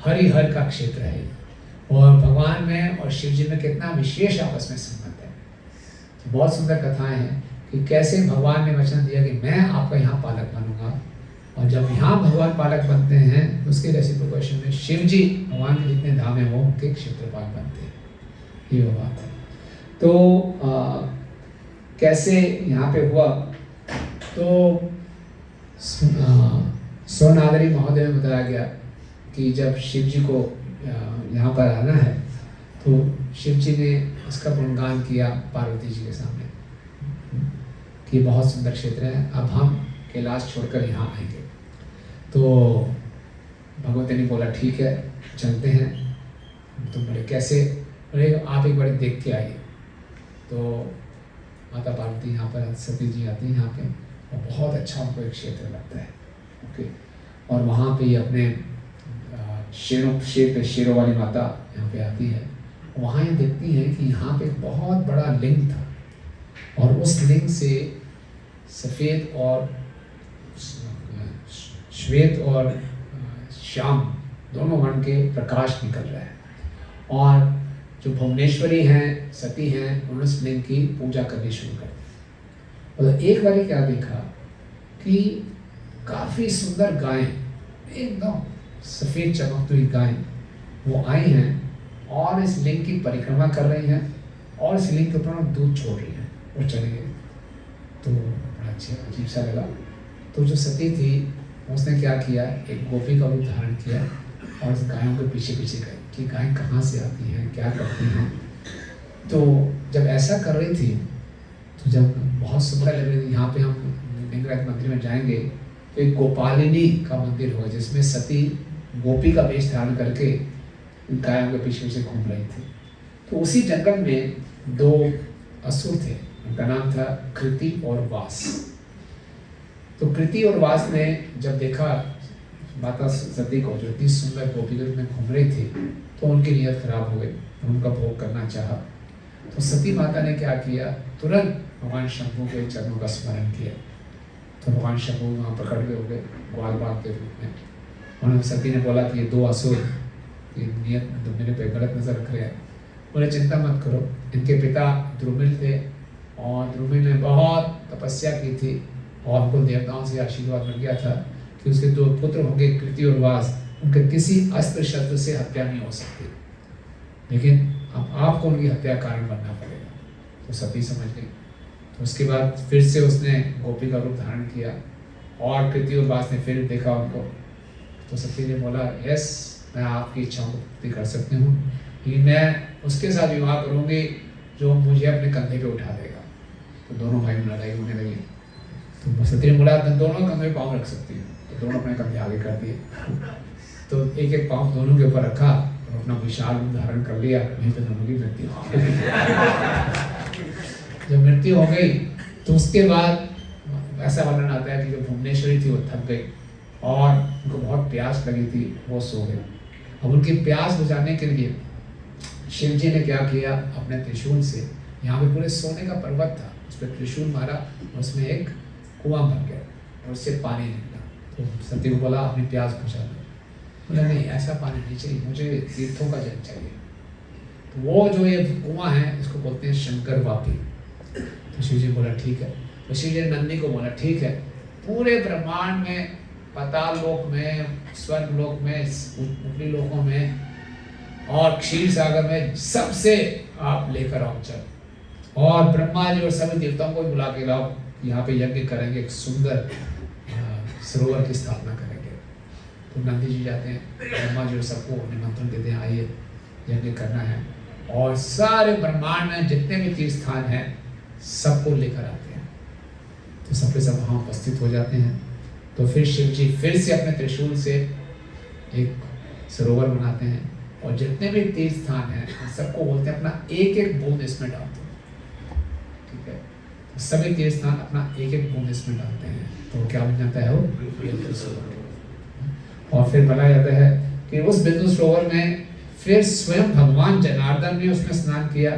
हरिहर का क्षेत्र है और भगवान में और शिव जी में कितना विशेष आपस में संबंध है। तो बहुत सुंदर कथाएं हैं कि कैसे भगवान ने वचन दिया कि मैं आपका यहाँ पालक बनूंगा, और जब यहाँ भगवान पालक बनते हैं उसके रेसिप्रोकेशन में शिव जी भगवान के जितने धाम हैं वो उनके क्षेत्रपाल बनते हैं। ये वो बात है। तो कैसे यहाँ पे हुआ, तो सोनादरी महोदय में बताया गया कि जब शिव जी को यहाँ पर आना है तो शिव जी ने इसका गुणगान किया पार्वती जी के सामने कि बहुत सुंदर क्षेत्र है, अब हम कैलाश छोड़कर यहाँ आएंगे। तो भगवती ने बोला ठीक है चलते हैं। तो बोले कैसे, बोले आप एक बार देख के आइए। तो माता पार्वती यहाँ पर सती जी आती हैं यहाँ पे और बहुत अच्छा उनको एक क्षेत्र लगता है। ओके, और वहाँ पे अपने शेरों वाली माता यहाँ पे आती है। वहाँ ये देखती हैं कि यहाँ पे एक बहुत बड़ा लिंग था और उस लिंग से सफ़ेद और श्वेत और श्याम दोनों वर्ण के प्रकाश निकल रहा है, और जो भुवनेश्वरी हैं सती हैं उन्होंने उस लिंग की पूजा करनी शुरू कर दी। और एक बार क्या देखा कि काफ़ी सुंदर गायें, एकदम सफ़ेद चमकती हुई गायें वो आई हैं और इस लिंग की परिक्रमा कर रही हैं और इस लिंग के ऊपर दूध छोड़ रही हैं और चले गए। तो बड़ा अच्छा अजीब सा लगा। तो जो सती थी उसने क्या किया, एक गोपी का रूप धारण किया और उस गायों के पीछे पीछे गई कि गायें कहाँ से आती हैं, क्या करती हैं। तो जब ऐसा कर रही थी तो जब बहुत सुंदर लग रही थी, यहाँ पे हम लिंगराज मंदिर में जाएंगे तो एक गोपालिनी का मंदिर होगा जिसमें सती गोपी का वेश धारण करके गायों के पीछे पीछे घूम रही थी। तो उसी जंगल में दो असुर थे, उनका नाम था कृति और वास। तो कृति और वास ने जब देखा माता सती को जो इतनी सुंदर गोपी के रूप में घूम रही थी तो उनकी नीयत खराब हो गई, उनका भोग करना चाहा। तो सती माता ने क्या किया, तुरंत भगवान शंभू के चरणों का स्मरण किया। तो भगवान शंभू वहाँ प्रकट हो गए ग्वाल बाग के रूप में। उन्होंने सती ने बोला कि ये दो असुर ये नियत मेरे पे गलत नजर रख रहे हैं। बोले चिंता मत करो, इनके पिता द्रुमिल थे और द्रुमिल ने बहुत तपस्या की थी और उनको देवताओं से आशीर्वाद मिल गया था कि उसके दो पुत्र होंगे कृति और वास, उनके किसी अस्त्र शस्त्र से हत्या नहीं हो सकती, लेकिन अब आपको उनकी हत्या कारण बनना पड़ेगा। तो सती समझ गई। तो उसके बाद फिर से उसने गोपी का रूप धारण किया और कृति और वास ने फिर देखा उनको। तो सती ने बोला यस, मैं आपकी इच्छाओं को पूर्ति कर सकती हूँ, कि मैं उसके साथ विवाह करूँगी जो मुझे अपने कंधे पे उठा देगा। तो दोनों भाई में लड़ाई होने लगी। तो सती ने बोला दोनों कंधे पे पाँव रख सकती हूँ। तो दोनों अपने कंधे आगे कर दिए। तो एक एक पाँव दोनों के ऊपर रखा और अपना विशाल रूप धारण कर लिया। वहीं पर दोनों की मृत्यु हो गई। जब मृत्यु हो गई तो उसके बाद ऐसा वर्णन आता है कि जो भुवनेश्वरी थी वो थक गई और उनको बहुत प्यास लगी थी, वो सो गई। अब उनकी प्यास बुझाने के लिए शिव जी ने क्या किया, अपने त्रिशूल से, यहाँ पे पूरे सोने का पर्वत था, उस पर त्रिशूल मारा और उसमें एक कुआं बन गया और उससे पानी निकला। तो सती को बोला अपनी प्यास बुझा दो। बोला नहीं, ऐसा पानी नहीं चाहिए, मुझे तीर्थों का जल चाहिए। तो वो जो ये कुआं है इसको बोलते हैं शंकर वापी। तो शिव जी बोला ठीक है। तो शिव जी ने नंदी को बोला ठीक है, पूरे ब्रह्मांड में, पाताल लोक में, स्वर्ग लोक में, ऊपरी लोकों में और क्षीर सागर में सबसे आप लेकर आओ चल, और ब्रह्मा जी और सभी देवताओं को बुला के लाओ, यहाँ पे यज्ञ करेंगे, एक सुंदर सरोवर की स्थापना करेंगे। तो नंदी जी जाते हैं, ब्रह्मा जी और सबको निमंत्रण देते हैं आइए यज्ञ करना है। और सारे ब्रह्मांड में जितने भी तीर्थ स्थान हैं सबको लेकर आते हैं। तो सबके सब वहाँ उपस्थित हो जाते हैं। तो फिर शिव जी फिर से अपने त्रिशूल से एक सरोवर बनाते हैं और जितने भी तीर्थ स्थान हैं सबको बोलते हैं अपना एक एक बूंद इसमें डाल दो। ठीक है, तो सभी तीर्थ स्थान अपना एक एक बूंद इसमें डालते हैं तो क्या बन जाता है वो बिंदु सरोवर। और फिर बताया जाता है कि उस बिंदु सरोवर में फिर स्वयं भगवान जनार्दन ने उसमें स्नान किया,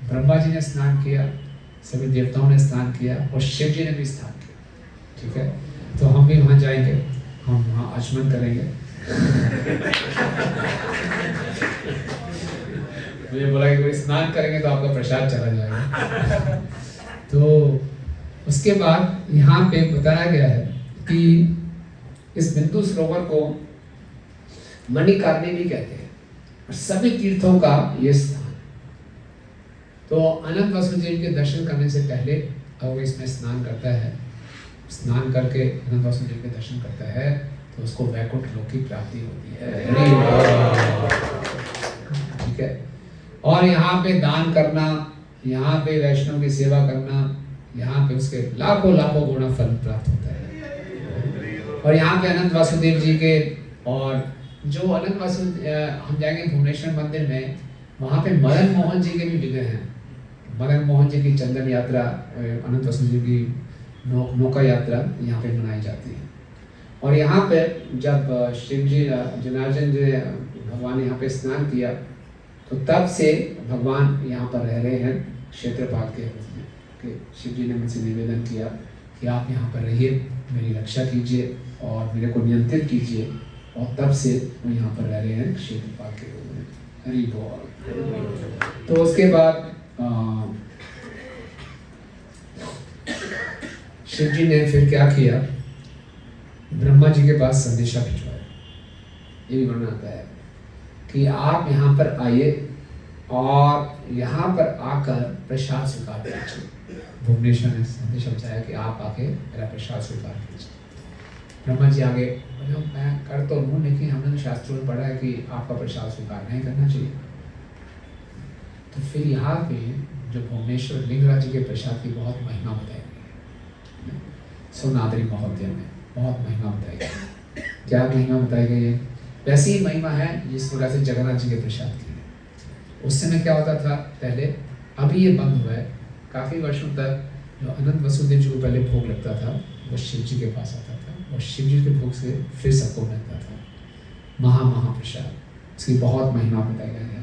ब्रह्मा जी ने स्नान किया, सभी देवताओं ने स्नान किया और शिव जी ने भी स्नान किया। ठीक है, तो हम भी वहाँ जाएंगे, हम वहाँ आचमन करेंगे। मुझे बोला कि कोई स्नान करेंगे तो आपका प्रसाद चला जाएगा। तो उसके बाद यहाँ पे बताया गया है कि इस बिंदु सरोवर को मणिकर्णी भी कहते हैं और सभी तीर्थों का ये स्थान। तो अनंत वसुदेव के दर्शन करने से पहले अगर वो इसमें स्नान करता है, स्नान करके अनंत वसुदेव के दर्शन करता है तो उसको वैकुंठ लोक की प्राप्ति होती है। ठीक है, और यहाँ पे दान करना, यहाँ पे वैष्णव की सेवा करना, यहाँ पे उसके लाखों लाखों गुना फल प्राप्त होता है। और यहाँ पे अनंत वासुदेव जी के और जो अनंत वासुदेव हम जाएंगे भुवनेश्वर मंदिर में, वहाँ पे मदन मोहन जी के भी विग्रह हैं। मदन मोहन जी की चंदन यात्रा, अनंत वासुदेव की नौका यात्रा यहाँ पे मनाई जाती है। और यहाँ पे जब शिव जी जनार्दन जी भगवान यहाँ पे स्नान किया तो तब से भगवान यहाँ पर रह रहे हैं क्षेत्रपाल के रूप में। कि शिव जी ने मुझसे निवेदन किया कि आप यहाँ पर रहिए, मेरी रक्षा कीजिए और मेरे को नियंत्रित कीजिए, और तब से वो यहाँ पर रह रहे हैं क्षेत्रपाल के रूप में। हरि बोल। तो उसके बाद शिव जी ने फिर क्या किया, ब्रह्मा जी के पास संदेशा भिजवाया। ये भी वर्णन आता है कि आप यहाँ पर आइए और यहाँ पर आकर प्रसाद स्वीकार कीजिए। भुवनेश्वर ने संदेशा भिजवाया कि आप आके मेरा प्रसाद स्वीकार कीजिए। ब्रह्मा जी आगे बोले मैं कर तो लूँ, लेकिन हमने शास्त्रों में पढ़ा है कि आपका प्रसाद स्वीकार नहीं करना चाहिए। तो फिर यहाँ पे जो भुवनेश्वर लिंगराज जी के प्रसाद की बहुत महिमा बताई गई है। सोनाद्री महोदय में बहुत महिमा बताई गई। क्या महिमा बताई गई है? वैसी ही महिमा है जिस प्रकार से जगन्नाथ जी के प्रसाद की है। उस समय क्या होता था पहले, अभी ये बंद हुआ है, काफ़ी वर्षों तक जो अनंत वसुदेव जी को पहले भोग लगता था वो शिव जी के पास आता था और शिव जी के भोग से फिर सबको मिलता था महाप्रसाद। इसकी बहुत महिमा बताई गई है।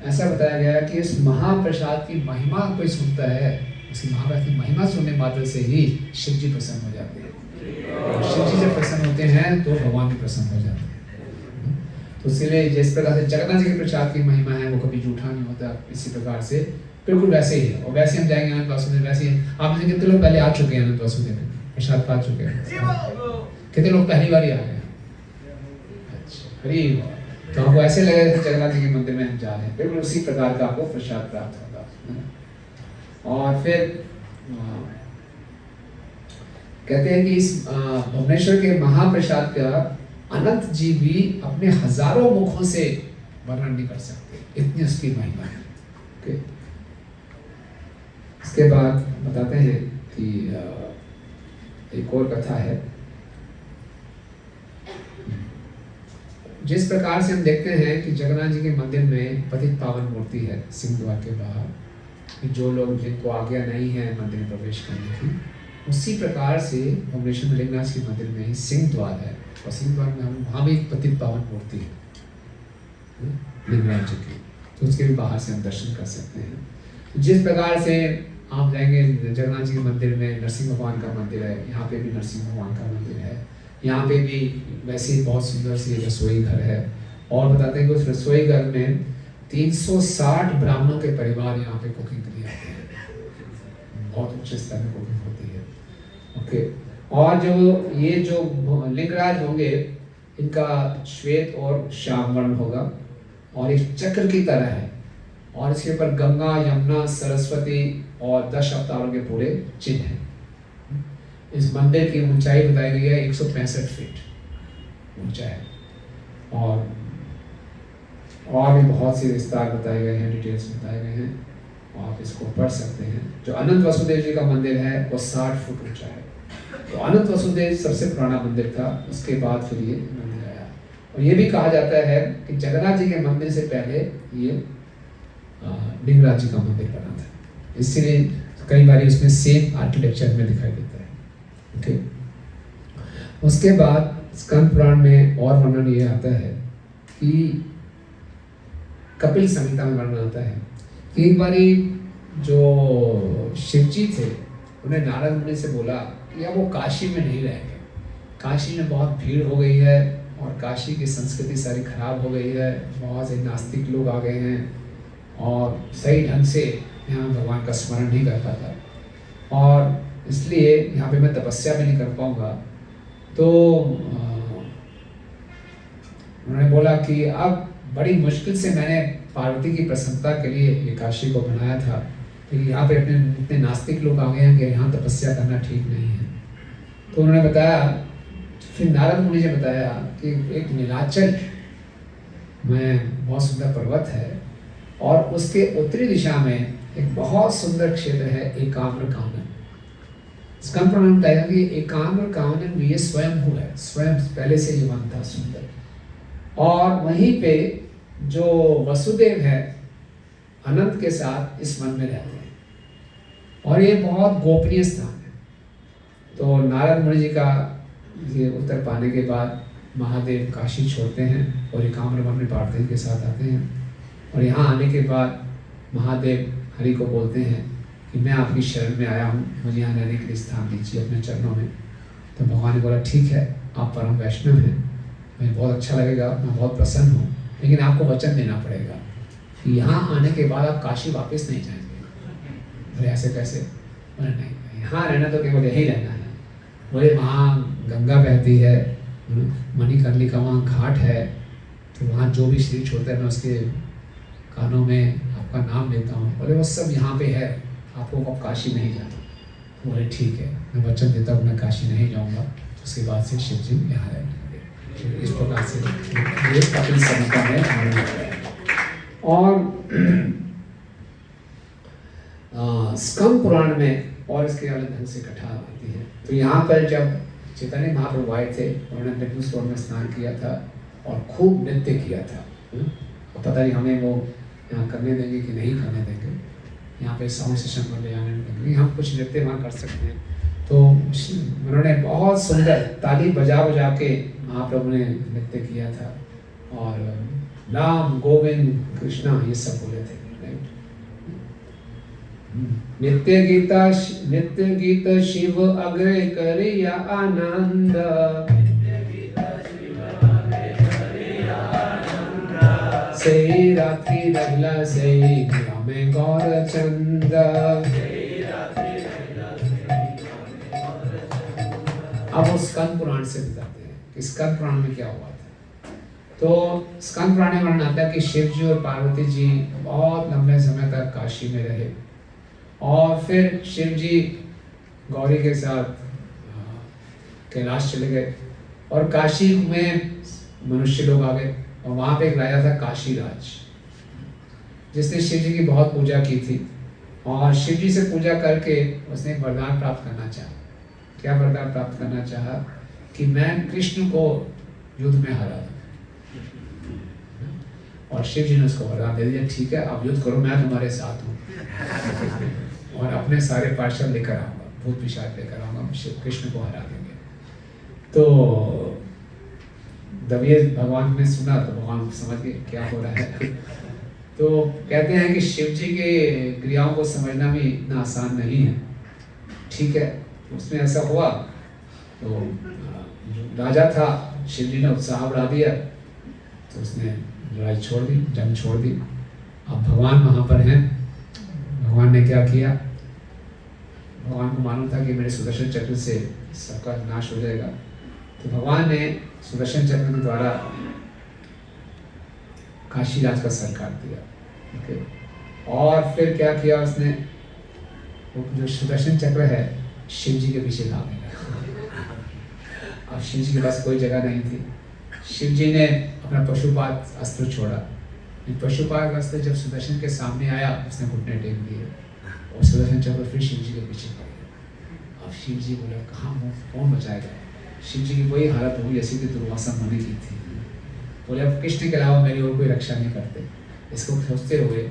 ऐसा बताया गया है कि इस महाप्रसाद की महिमा कोई सुनता है, उसकी महाप्रसाद की महिमा सुनने मात्र से ही शिव जी प्रसन्न हो जाते हैं। शिव जी जब प्रसन्न होते हैं तो भगवान भी प्रसन्न हो जाते हैं। तो इसलिए जिस प्रकार से जगन्नाथ जी के प्रसाद की महिमा है वो कभी झूठा नहीं होता, इसी प्रकार से बिल्कुल वैसे ही है। और वैसे हम जाएंगे अनंत वासुदेव, वैसे ही आप में कितने लोग पहले आ चुके हैं अनंत वासुदेव में, प्रसाद पा चुके हैं? कितने लोग पहली बार ही आ गए? अच्छा, हरी। तो हमको ऐसे लगे जगन्नाथ जी के मंदिर में हम जा रहे हैं, बिल्कुल उसी प्रकार का आपको प्रसाद प्राप्त होगा। और फिर कहते हैं कि इस भुवनेश्वर के महाप्रसाद का अनंत जी भी अपने हजारों मुखों से वर्णन नहीं कर सकते, इतनी उसकी महिमा है। ओके, इसके बाद बताते हैं कि एक और कथा है। जिस प्रकार से हम देखते हैं कि जगन्नाथ जी के मंदिर में पतित पावन मूर्ति है सिंह द्वार के बाहर, कि जो लोग जिनको आज्ञा नहीं है मंदिर में प्रवेश करने की, उसी प्रकार से भुवनेश्वर लिंगराज के मंदिर में ही सिंह द्वार है और सिंह द्वार में हम वहाँ भी एक पतित पावन मूर्ति है लिंगराज जी की, तो उसके भी बाहर से हम दर्शन कर सकते हैं। तो जिस प्रकार से आप जाएंगे जगन्नाथ जी के मंदिर में, नरसिंह भगवान का मंदिर है, यहाँ पे भी नरसिंह भगवान का मंदिर है, यहाँ पे भी वैसे ही बहुत सुंदर सी रसोई घर है। और बताते हैं कि उस रसोई घर में 360 ब्राह्मणों के परिवार यहाँ पे कुकिंग के लिए आते हैं। बहुत उच्च स्तर में कुकिंग होती है। ओके, और जो लिंगराज होंगे इनका श्वेत और श्याम वर्ण होगा और एक चक्र की तरह है, और इसके ऊपर गंगा, यमुना, सरस्वती और 10 अवतारों के पूरे चिन्ह हैं। इस मंदिर की ऊंचाई बताई गई है 165 फीट ऊंचाई, और भी बहुत से विस्तार बताए गए हैं, डिटेल्स बताए गए हैं। आप इसको पढ़ सकते हैं। जो अनंत वसुदेव जी का मंदिर है वो 60 फुट ऊंचा है। तो अनंत वसुदेव सबसे पुराना मंदिर था, उसके बाद फिर ये मंदिर आया। और ये भी कहा जाता है कि जगन्नाथ जी के मंदिर से पहले ये लिंगराज जी का मंदिर बना था, इसलिए कई बार इसमें सेम आर्किटेक्चर में दिखाई देता है। ओके, उसके बाद स्कंद पुराण में और वर्णन ये आता है कि कपिल संहिता में वर्णन आता है कि एक बारी जो शिवजी थे उन्हें नारद मुनि से बोला या वो काशी में नहीं रहेंगे, काशी में बहुत भीड़ हो गई है और काशी की संस्कृति सारी खराब हो गई है, बहुत से नास्तिक लोग आ गए हैं और सही ढंग से यहाँ भगवान का स्मरण नहीं कर पाता और इसलिए यहाँ पे मैं तपस्या भी नहीं कर पाऊँगा। तो उन्होंने बोला कि अब बड़ी मुश्किल से मैंने पार्वती की प्रसन्नता के लिए ये काशी को बनाया था, तो यहाँ पे अपने इतने नास्तिक लोग आ गए हैं कि यहाँ तपस्या करना ठीक नहीं है। तो उन्होंने बताया, फिर नारद मुनि ने बताया कि एक नीलाचल में बहुत सुंदर पर्वत है और उसके उत्तरी दिशा में एक बहुत सुंदर क्षेत्र है एकाम्र कानन। स्कंद पुराण में बताया कि एकाम्र कानन भी ये स्वयं हुआ है, स्वयं पहले से ही वन था सुंदर। और वहीं पे जो वसुदेव है अनंत के साथ इस वन में रहते हैं और ये बहुत गोपनीय स्थान है। तो नारद मुनि जी का ये उत्तर पाने के बाद महादेव काशी छोड़ते हैं और एकाम्र वन में पार्वती के साथ आते हैं और यहाँ आने के बाद महादेव हरि को बोलते हैं कि मैं आपकी शरण में आया हूँ, मुझे यहाँ रहने के लिए स्थान दीजिए अपने चरणों में। तो भगवान ने बोला ठीक है, आप परम वैष्णव हैं, मुझे बहुत अच्छा लगेगा, मैं बहुत प्रसन्न हूँ, लेकिन आपको वचन देना पड़ेगा कि यहाँ आने के बाद आप काशी वापस नहीं जाएंगे। बोले ऐसे कैसे? बोले नहीं, यहाँ रहना तो केवल यही रहना है। बोले वहाँ गंगा बहती है, मणिकर्णिका वहाँ घाट है, तो वहाँ जो भी शरीर छोड़ता है मैं उसके कानों में आपका नाम लेता हूँ। बोले वो सब यहाँ पे है, आपको अब काशी नहीं जाना। बोले ठीक है, मैं वचन देता हूँ मैं काशी नहीं जाऊँगा। उसके बाद से शिव जी यहाँ रहने लगे। इस प्रकार से ये कपिल संहिता में और स्कंद पुराण में और इसके अलग ढंग से कथा आती है। तो यहाँ पर जब चैतन्य महाप्रभु आए थे, उन्होंने बिंदु सरोवर में स्नान किया था और खूब नृत्य किया था। पता नहीं हमें वो यहाँ करने देंगे कि नहीं करने देंगे, यहाँ पे साउंड सिस्टम पर ले जाने देंगे, हम कुछ नृत्य वहाँ कर सकते हैं। तो उन्होंने बहुत सुंदर ताली बजा बजा के महाप्रभु ने नृत्य किया था और राम गोविंद कृष्णा ये सब बोले थे। नित्य गीत शिव अग्रे करिया आनंद, सही रात्रि रगला सही में गौर चंद। अब वो स्कंद पुराण से बताते हैं कि स्कंद पुराण में क्या हुआ था। तो स्कंद पुराण में वर्णन आता है कि शिव जी और पार्वती जी बहुत लंबे समय तक काशी में रहे और फिर शिव जी गौरी के साथ कैलाश चले गए और काशी में मनुष्य लोग आ गए और वहाँ पे एक राजा था काशीराज, जिसने शिव जी की बहुत पूजा की थी और शिव जी से पूजा करके उसने एक वरदान प्राप्त करना चाहा। क्या वरदान प्राप्त करना चाहा? कि मैं कृष्ण को युद्ध में हरा दूं। और शिव जी ने उसको वरदान दे दिया, ठीक है आप युद्ध करो, मैं तुम्हारे साथ हूँ और अपने सारे पार्षद लेकर आऊँगा, भूत पिशाच लेकर आऊँगा, शिव कृष्ण को हरा देंगे। तो जब ये भगवान ने सुना तो भगवान समझ गए क्या हो रहा है। तो कहते हैं कि शिव जी के क्रियाओं को समझना भी इतना आसान नहीं है। ठीक है, उसमें ऐसा हुआ तो राजा था, शिव जी ने उत्साह बढ़ा दिया तो उसने लड़ाई छोड़ दी, जंग छोड़ दी। अब भगवान वहाँ पर हैं, भगवान ने क्या किया? भगवान को मालूम था कि मेरे सुदर्शन चक्र से सबका नाश हो जाएगा, तो भगवान ने सुदर्शन चक्र के द्वारा काशीराज का सर काट दिया। ओके, और फिर क्या किया उसने? वो जो सुदर्शन चक्र है शिव जी के पीछे भाग गया। अब शिव जी के पास कोई जगह नहीं थी। शिव जी ने अपना पशुपात अस्त्र छोड़ा पशुपाल रास्ते जब सुदर्शन के सामने आया, उसने घुटने टेक दिए और सुदर्शन चक्र फिर शिव जी के पीछे पड़ गया। अब शिव जी बोले कहाँ मुँह कौन बचाएगा। शिव जी की वही हालत हुई जैसी कि दुर्वासा मुनि की थी। बोले अब कृष्ण के अलावा मेरी और कोई रक्षा नहीं करते। इसको सोचते हुए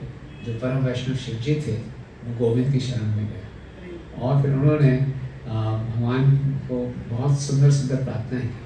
जो परम वैष्णव शिव जी थे वो गोविंद की शरण में गए और फिर उन्होंने भगवान को बहुत सुंदर सुंदर प्रार्थनाएं की।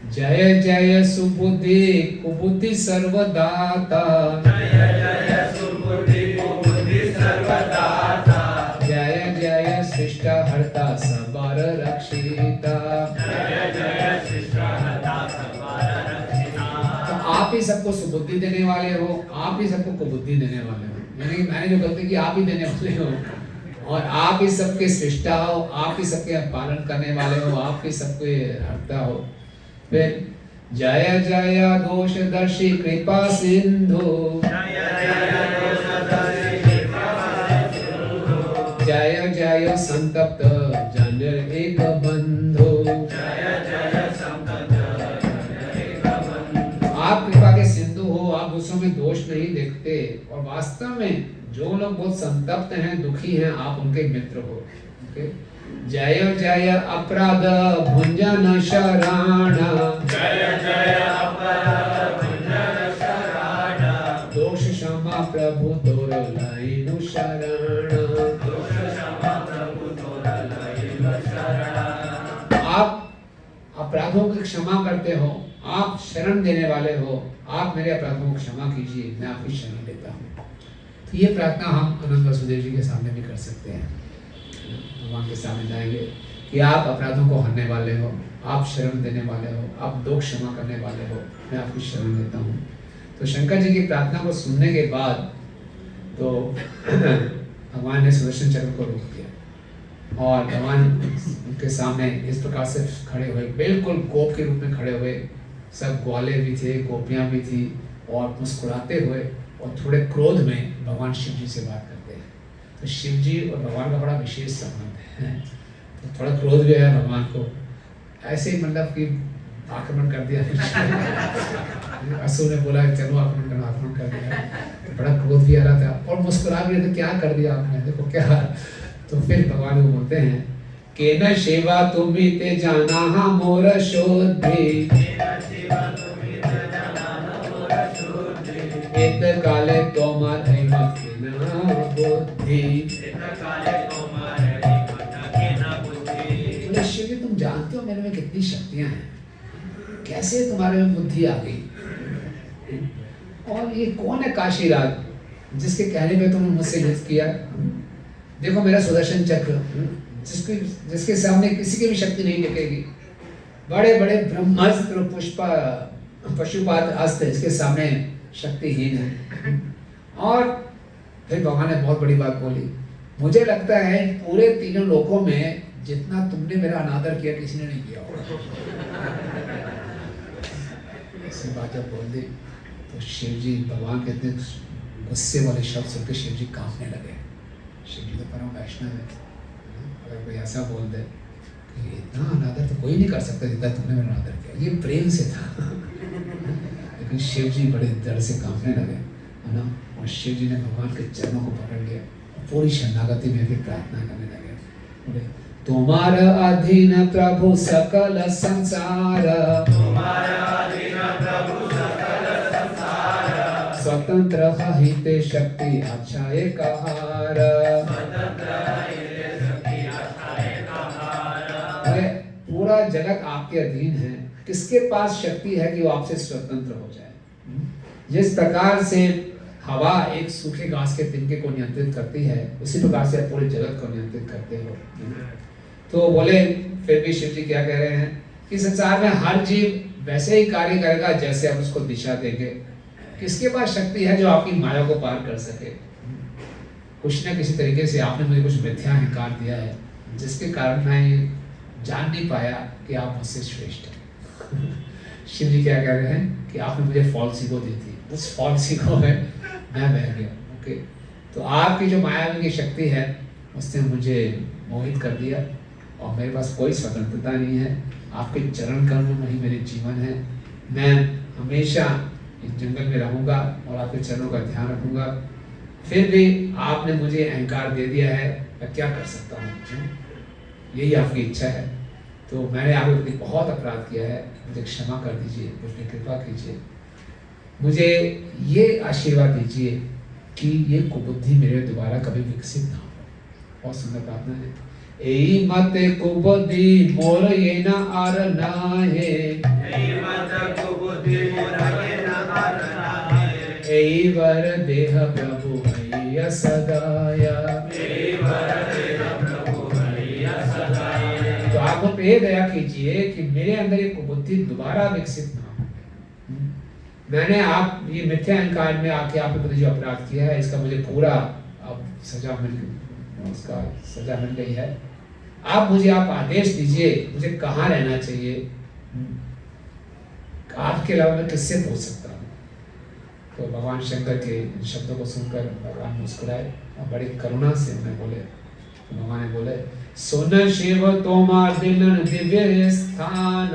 जय जय सुबुद्धि कुबुद्धि सर्वदाता, जय जय सुबुद्धि कुबुद्धि सर्वदाता, जय जय शिष्ट हर्ता सबार रक्षिता, जय जय शिष्ट हर्ता सबार रक्षिता। तो आप ही सबको सुबुद्धि देने वाले हो, आप ही सबको कुबुद्धि देने वाले हो। यानी मैंने जो गलती की आप ही देने वाले हो और आप ही सबके सृष्टा हो, आप ही सबके पालन करने वाले हो, आप ही सबके हर्ता हो। फिर जय जय दोषदर्शी कृपा सिंधु, जय जय संतप्त जन एक बंधु, आप कृपा के सिंधु हो, आप दूसरों में दोष नहीं देखते और वास्तव में जो लोग बहुत संतप्त हैं, दुखी हैं, आप उनके मित्र हो। ओके, जय जय अपराध भुंजन शरण, जय जय अपराध भुंजन शरण, दोष क्षमा प्रभु तोर लाइनु शरण, दोष क्षमा प्रभु तोर लाइनु शरण। आप अपराधों की क्षमा करते हो, आप शरण देने वाले हो, आप मेरे अपराधों को क्षमा कीजिए, मैं आपकी शरण लेता हूँ। तो ये प्रार्थना हम अनंत वासुदेव जी के सामने भी कर सकते हैं। भगवान के सामने जाएंगे कि आप अपराधों को हरने वाले हो, आप शरण देने वाले हो, आप दोष क्षमा करने वाले हो, मैं आपकी शरण लेता हूँ। तो शंकर जी की प्रार्थना को सुनने के बाद तो भगवान ने सुदर्शन चक्र को रोक दिया और भगवान उनके सामने इस प्रकार से खड़े हुए, बिल्कुल गोप के रूप में खड़े हुए। सब ग्वाले भी थे, गोपियाँ भी थी और मुस्कुराते हुए और थोड़े क्रोध में भगवान शिव जी से बात करते हैं। तो शिव जी और भगवान का बड़ा विशेष संबंध है। तो थोड़ा क्रोध भी है भगवान को, ऐसे ही मतलब कि आक्रमण कर दिया असुर ने बोला चलो आक्रमण कर दिया। तो बड़ा क्रोध भी आ रहा था और मुस्कुरा भी रहे थे, क्या कर दिया आपने, देखो क्या। तो फिर भगवान को बोलते हैं के न सेवा तुम्ही ते जाना हा मोर शोधे, इत काले तोमार हिम्मत के न बुद्धि। बोले शिव जी तुम जानते हो मेरे में कितनी शक्तियां हैं, कैसे तुम्हारे में बुद्धि आ गई। और ये कौन है काशीराज जिसके कहने पे तुमने मुझसे युद्ध किया। देखो मेरा सुदर्शन चक्र जिसके सामने किसी की भी शक्ति नहीं टिकेगी। बड़े बड़े ब्रह्मास्त्र पुष्पा पशुपात अस्त्र इसके सामने शक्तिहीन है। और फिर भगवान ने बहुत बड़ी बात बोली, मुझे लगता है पूरे तीनों लोकों में जितना तुमने मेरा अनादर किया किसी ने नहीं किया होगा। ऐसी बात जब बोल दी तो शिव जी भगवान के इतने गुस्से वाले शब्द सुनकर शिव जी कांपने लगे। शिव जी तो परम वैष्णव है, अगर कोई ऐसा बोल दे कि इतना अनादर तो कोई नहीं कर सकता जितना तुमने मेरा अनादर किया, ये प्रेम से था। लेकिन शिव जी बड़े डर से कांपने लगे, है ना। और शिव जी ने भगवान के चरणों को पकड़ लिया, पूरी शरणागति में फिर प्रार्थना करने लगे। बोले तुम्हारा अधीन प्रभु सकल संसार, तुम्हारा अधीन प्रभु सकल संसार, स्वतंत्र हिते शक्ति अच्छाए कहार। स्वतंत्र हिते शक्ति अच्छाए कहार। अरे पूरा जगत आपके अधीन है, किसके पास शक्ति है कि वो आपसे स्वतंत्र हो जाए। जिस प्रकार से हवा एक सूखे घास के तिनके को नियंत्रित करती है, उसी प्रकार से आप पूरे जगत को नियंत्रित करते हो। तो बोले फिर भी शिव जी क्या कह रहे हैं कि संसार में हर जीव वैसे ही कार्य करेगा जैसे आप उसको दिशा देंगे। किसके पास शक्ति है जो आपकी माया को पार कर सके। कुछ न किसी तरीके से आपने मुझे कुछ मिथ्या अहंकार दिया है जिसके कारण मैं जान नहीं पाया कि आप मुझसे श्रेष्ठ हैं। शिव जी क्या कह रहे हैं कि आपने मुझे फॉल्स ईगो दी थी, उस फॉल्स ईगो में मैं बह गया। ओके, तो आपकी जो मायावी की शक्ति है उसने मुझे मोहित कर दिया और मेरे पास कोई स्वतंत्रता नहीं है। आपके चरण कमल में ही मेरे जीवन है। मैं हमेशा इस जंगल में रहूँगा और आपके चरणों का ध्यान रखूँगा, फिर भी आपने मुझे अहंकार दे दिया है, मैं क्या कर सकता हूँ? यही आपकी इच्छा है। तो मैंने आपके प्रति बहुत अपराध किया है, मुझे क्षमा कर दीजिए, मुझ पर कृपा कीजिए, मुझे ये आशीर्वाद दीजिए कि ये कुबुद्धि मेरे दोबारा कभी विकसित ना हो। बहुत सुंदर प्रार्थना है। एई मत कुबुद्धि मोर ये न आर नाहे, एई मत कुबुद्धि मोर ये न आर नाहे, एई वर देह प्रभु भैया सदाया, एई वर देह प्रभु भैया सदाया। तो आप मुझ पे ये दया कीजिए कि मेरे अंदर ये कुबुद्धि दोबारा विकसित ना हो। मैंने आप ये मिथ्या अहंकार में आके आपके प्रति जो अपराध किया है, इसका मुझे पूरा अब सजा मिल गई है। आप मुझे आदेश दीजिए, मुझे कहाँ रहना चाहिए, आपके अलावा मैं किससे पूछ सकता हूँ? तो भगवान शंकर के इन शब्दों को सुनकर भगवान मुस्कुराए और बड़ी करुणा से उन्हें बोले, तो भगवान ने बोले, सुन शिव तोमार दिलन दिव्य स्थान,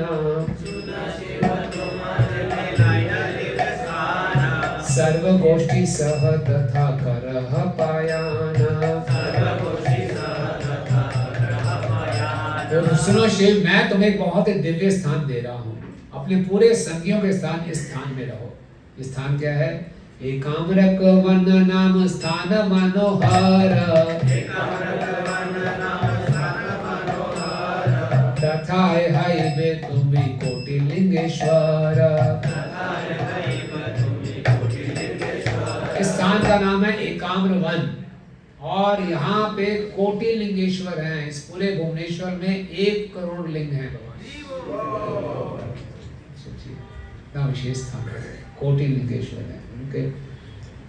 सर्व गोष्ठी सह तथा करह पायाना। तो सुनो शिव, मैं तुम्हें बहुत ही दिव्य स्थान दे रहा हूँ, अपने पूरे संगियों के स्थान इस स्थान में रहो। इस स्थान क्या है? एकाम्रक वन नाम स्थान मनोहर, तथा है तुम्हें कोटिलिंगेश्वर। इस स्थान का नाम है एकाम्र वन और यहाँ पे कोटिलिंगेश्वर हैं। इस पूरे भुवनेश्वर में 1 करोड़ लिंग हैं भगवान। सोचिए इतना विशेष स्थान है, कोटिलिंगेश्वर है उनके।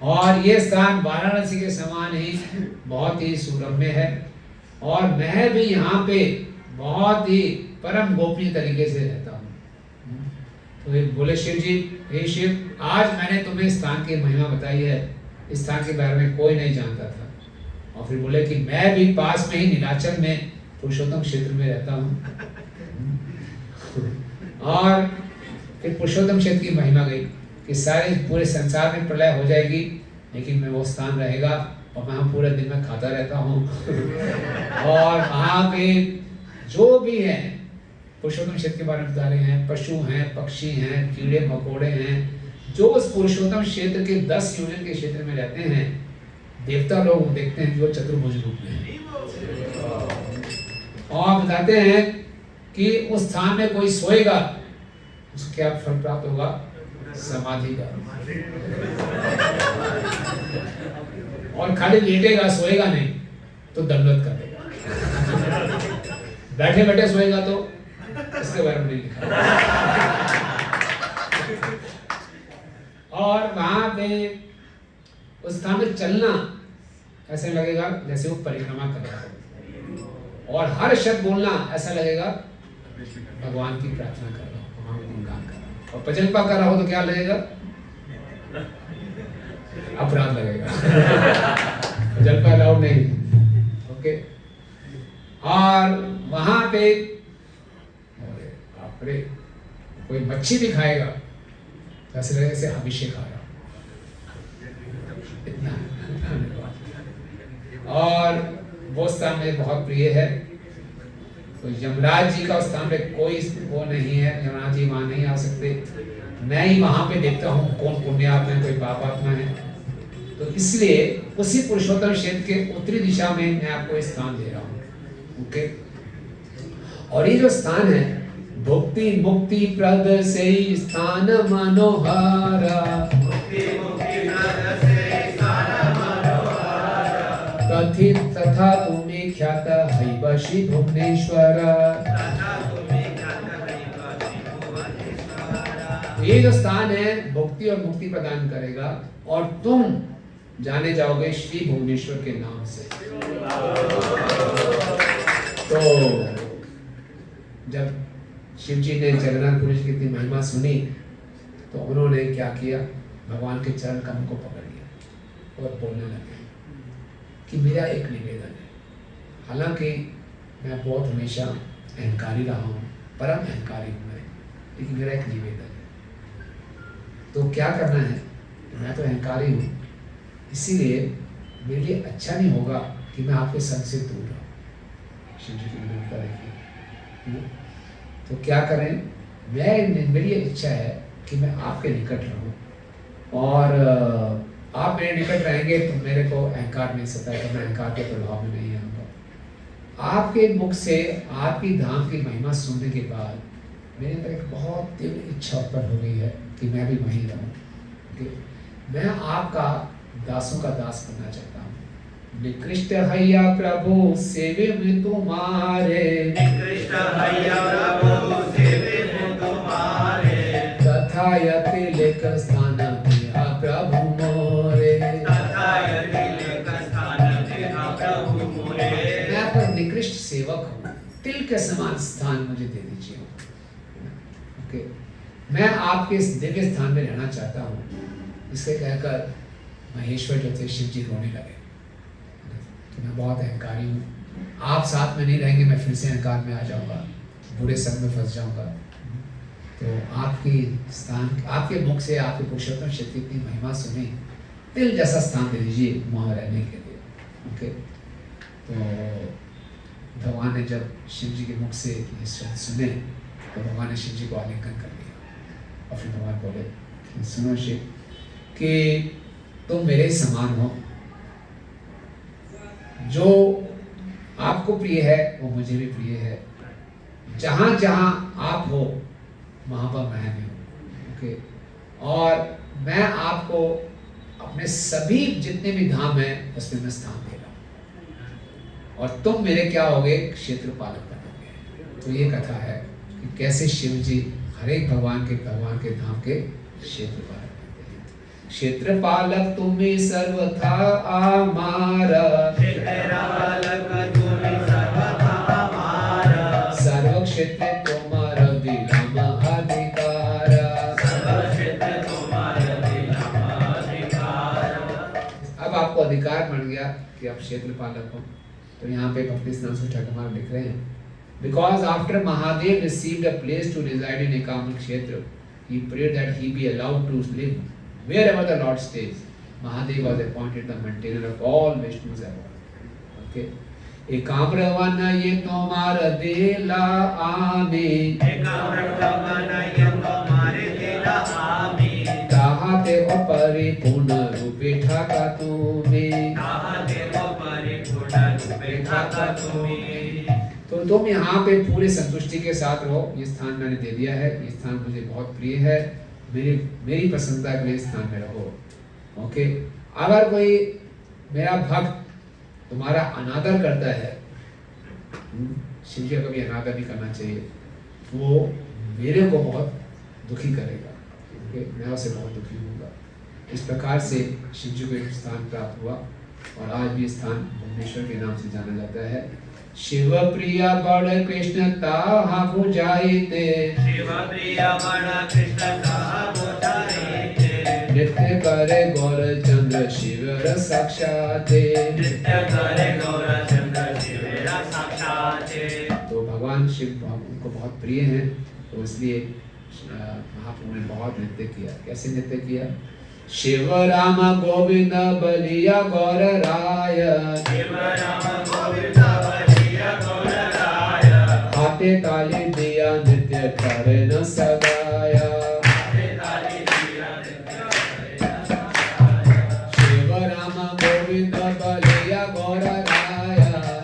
और ये स्थान वाराणसी के समान ही बहुत ही सुरम्य है और मैं भी यहाँ पे बहुत ही परम गोपनीय तरीके से रहता हूँ। तो बोले शिव जी, हे शिव, आज मैंने तुम्हें स्थान की महिमा बताई है, इस स्थान के बारे में कोई नहीं जानता था। और फिर बोले कि मैं भी पास में ही नीलाचल में पुरुषोत्तम क्षेत्र में रहता हूँ। और फिर पुरुषोत्तम क्षेत्र की महिमा गई कि सारे पूरे संसार में प्रलय हो जाएगी, लेकिन मैं वो स्थान रहेगा और वहाँ पूरे दिन में खाता रहता हूँ। और वहाँ पे जो भी है पुरुषोत्तम क्षेत्र के बारे में बता रहे हैं, पशु हैं, पक्षी हैं, कीड़े मकोड़े हैं, जो उस पुरुषोत्तम क्षेत्र के 10 योजन के क्षेत्र में रहते हैं, देवता लोग देखते हैं कि वो चतुर्भुज रूप में है। और बताते हैं कि उस स्थान में कोई सोएगा, उसको क्या फल प्राप्त होगा? समाधि का। और खाली लेटेगा, सोएगा नहीं तो दंडवत करेगा। बैठे बैठे सोएगा तो इसके बारे में नहीं लिखा। और वहां पे उस स्थान में चलना ऐसे लगेगा जैसे वो परिक्रमा कर रहा हो, और हर शब्द बोलना ऐसा लगेगा भगवान की प्रार्थना कर रहा हो, भगवान का गुणगान कर रहा हो। और पचनपा कर रहा हो तो क्या लगेगा? अपराध लगेगा। जलपा अलाउड नहीं। ओके। और वहां पे अरे कोई मच्छी भी खाएगा ऐसे लगे से अभिषेक खा रहा इतना। और वो स्थान में बहुत प्रिय है। तो यमराज जी का उस स्थान पे कोई वो नहीं है, यमराज जी वहां नहीं आ सकते। मैं ही वहां पे देखता हूँ कौन पुण्य आत्मा है, कोई पाप आत्मा है। तो इसलिए उसी पुरुषोत्तम क्षेत्र के उत्तरी दिशा में मैं आपको स्थान दे रहा हूँ। ओके। और ये जो स्थान है, भुक्ति मुक्ति प्रद से स्थान मनोहर, कथित तथा तुम्हें ख्यात हैवशी भुवनेश्वर। ये जो स्थान है भुक्ति और मुक्ति प्रदान करेगा और तुम जाने जाओगे श्री भुवनेश्वर के नाम से। तो जब शिव जी ने जगन्नाथपुरी जी की इतनी महिमा सुनी तो उन्होंने क्या किया, भगवान के चरण कमल को पकड़ लिया और बोलने लगे कि मेरा एक निवेदन है। हालांकि मैं बहुत हमेशा अहंकारी रहा हूँ, परम अहंकारी हूँ मैं, लेकिन मेरा एक निवेदन है तो क्या करना है, मैं तो अहंकारी हूँ, इसीलिए मेरे लिए अच्छा नहीं होगा कि मैं आपके संग से दूर रहूँ। शिव जी की विनम्रता देखिए। तो क्या करें, मेरी इच्छा है कि मैं आपके निकट रहूं, और आप मेरे निकट रहेंगे तो मेरे को अहंकार नहीं सताएगा, मैं अहंकार के प्रभाव में नहीं आऊँगा। आपके मुख से आपकी धाम की महिमा सुनने के बाद मेरे अंदर एक बहुत तीव्र इच्छा उत्पन्न हो गई है कि मैं भी वहीं रहूं। मैं आपका दासों का दास बनना चाहता हूँ। निकृष्ट हैया प्रभु सेवे में तुम्हारे, निकृष्ट हैया प्रभु सेवे में तुम्हारे, तथा यति लेख स्थान दिया प्रभु मोरे, तथा यति लेख स्थान दिया प्रभु मोरे। मैं आपका निकृष्ट सेवक हूँ, तिल के समान स्थान मुझे दे दीजिए। ओके, मैं आपके इस दिव्य स्थान में रहना चाहता हूँ। इसे कहकर महेश्वर जो थे शिव जी रोने लगे कि मैं बहुत अहंकारी हूँ, आप साथ में नहीं रहेंगे, मैं फिर से अहंकार में आ जाऊँगा, बुरे संग में फंस जाऊँगा। तो आपकी स्थान, आपके मुख से आपके पुरुषोत्तम शक्ति की महिमा सुनी, दिल जैसा स्थान दे दीजिए वहाँ रहने के लिए। ओके, तो भगवान ने जब शिव जी के मुख से ये शब्द सुने तो भगवान ने शिव जी को आलिंगन कर लिया और फिर भगवान बोले कि सुनो शिव, कि तुम मेरे समान हो, जो आपको प्रिय है वो मुझे भी प्रिय है, जहाँ जहाँ आप हो वहाँ पर मैं भी हूँ। ओके, और मैं आपको अपने सभी जितने भी धाम हैं उसमें मैं स्थान दे रहा हूँ, और तुम मेरे क्या होगे, क्षेत्र पालक बनोगे। तो ये कथा है कि कैसे शिव जी हर एक भगवान के धाम के क्षेत्र पालक बनते हैं। क्षेत्र पालक तुम्हें सर्वथा आमारा, सर्व क्षेत्र तुम्हारा दिलाम अधिकारा। अब आपको अधिकार बन गया कि आप क्षेत्र पालक हो। तो यहाँ पे भक्ति स्नान से ठाकुर लिख रहे हैं, because after Mahadev received a place to reside in Ekamra Kshetra, he prayed that he be allowed to live wherever the Lord stays. Mahadev was appointed the maintainer of all Vishnu's abode. Okay. Ekamra one ये तुम्हारा देला आमे, एकाम्र वन ये तुम्हारे देला आमे, ताहाते परिपूर्ण रूपे ठाका तुम्हें, ताहाते परिपूर्ण रूपे ठाका तुम्हें। तो तुम यहाँ पे पूरे संतुष्टि के साथ रहो। ये स्थान मैंने दे दिया है, ये स्थान मुझे बहुत प्रिय है, मेरी प्रसन्नता के लिए स्थान में रहो। ओके, अगर कोई मेरा भक्त तुम्हारा अनादर करता है, शिव जी का कभी अनादर नहीं करना चाहिए, वो मेरे को बहुत दुखी करेगा। ओके, मैं उसे बहुत दुखी होऊंगा। इस प्रकार से शिव जी को एक स्थान प्राप्त हुआ और आज भी स्थान भुवनेश्वर के नाम से जाना जाता है। शिव प्रिया बड़ कृष्ण ताहा बुझाइते, शिव प्रिया बड़ कृष्ण ताहा बुझाइते, नित्य करे गौर चंद्र शिवर साक्षाते, नित्य करे गौर चंद्र शिवर साक्षाते। तो भगवान शिव उनको बहुत प्रिय हैं, तो इसलिए महाप्रभु ने बहुत नृत्य किया। कैसे नृत्य किया? शिव राम गोविंद बलिया गौर राय, शिव राम गोविंद बलिया गौर राय, हाथे ताली दिया नृत्य करे न सगाया, हाथे ताली दिया नृत्य करे न सगाया। शिव राम गोविंद बलिया गौर राय,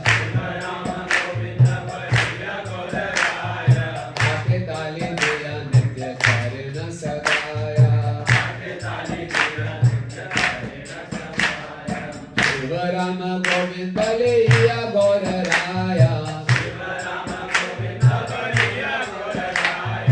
शिव राम गोविंद बलिया गौर राय, हाथे ताली दिया नृत्य करे न सगाया, हाथे ताली दिया नृत्य करे न सगाया। शिव राम गोविंद बलिया गौर राय, शिव राम गोविंद बलिया गौर राय,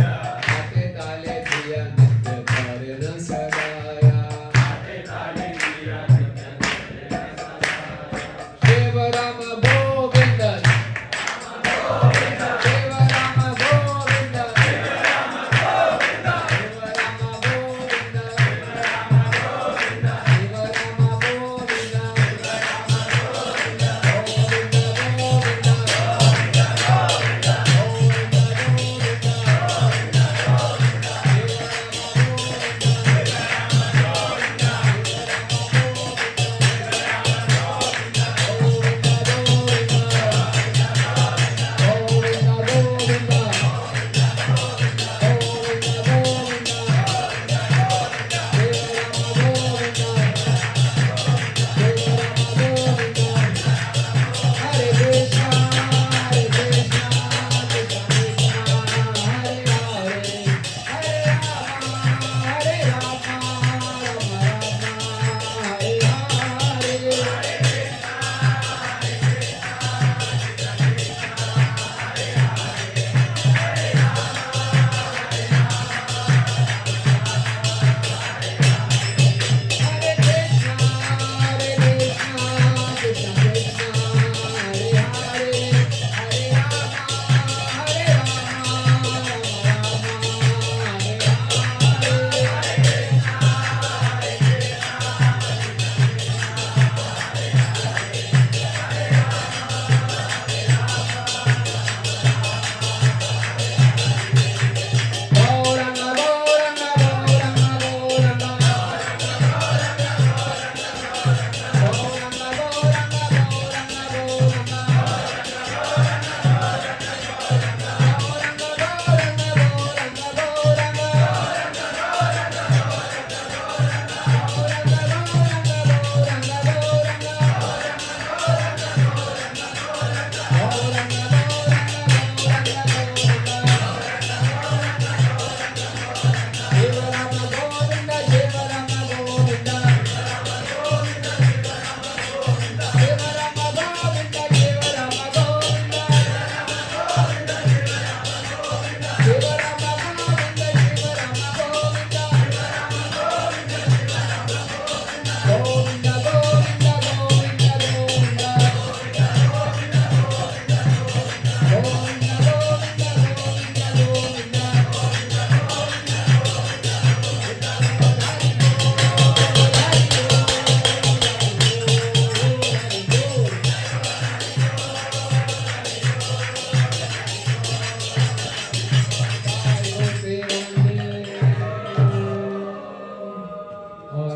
और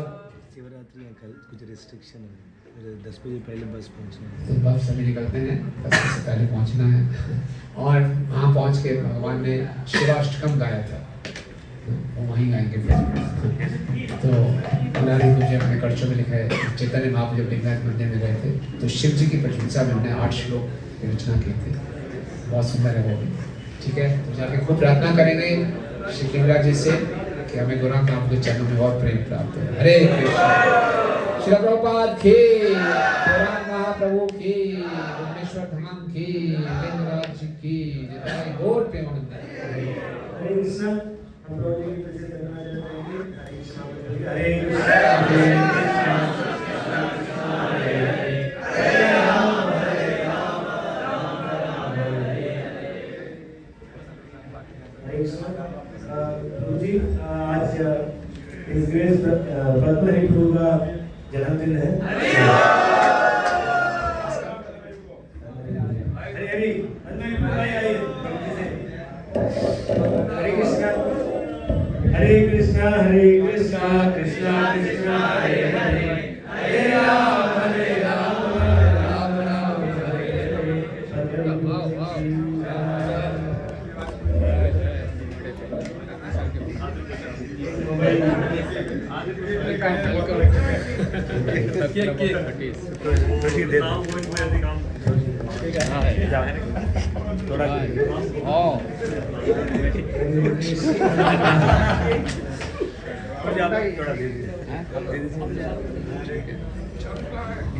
शिवरात्रि है कल, कुछ रिस्ट्रिक्शन है, मेरे 10 बजे पहले बस पहुंचना है। तो बस सभी निकलते हैं, 10 से पहले पहुंचना है। और वहाँ पहुंच के भगवान ने शिवाष्टकम गाया था, वो वहीं गाएंगे फिर। तो उन्होंने मुझे अपने कर्चों में लिखा है, चैतन्य महाप्रभु जब लिंगायत मंदिर में गए थे तो शिव जी की प्रशंसा में उन्होंने 8 श्लोक की रचना की थी, बहुत सुंदर है वो भी। ठीक है, तो जाके खूब प्रार्थना करेंगे श्री किंगराज जी से कि हमें गोरख नाम के चरणों में और प्रेम प्राप्त हो। हरे कृष्ण। श्री प्रभुपाद की, गोरख महाप्रभु की, भुवनेश्वर धाम की, लिंगराज जी की जय। गौर प्रेमानंद। हरे कृष्ण। हम लोग एक दूसरे से करना चाहते हैं। हरे कृष्ण हरे कृष्ण हरे कृष्ण। प्रभु जी, आज इस ग्रेस पद्महरि प्रभु का जन्मदिन है। हरे हरे पद्महरि प्रभु आइए हरे कृष्ण। हरे कृष्णा कृष्णा कृष्णा हरे हरे, हरे राम राम राम हरे हरे।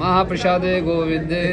महाप्रसादे गोविंदे।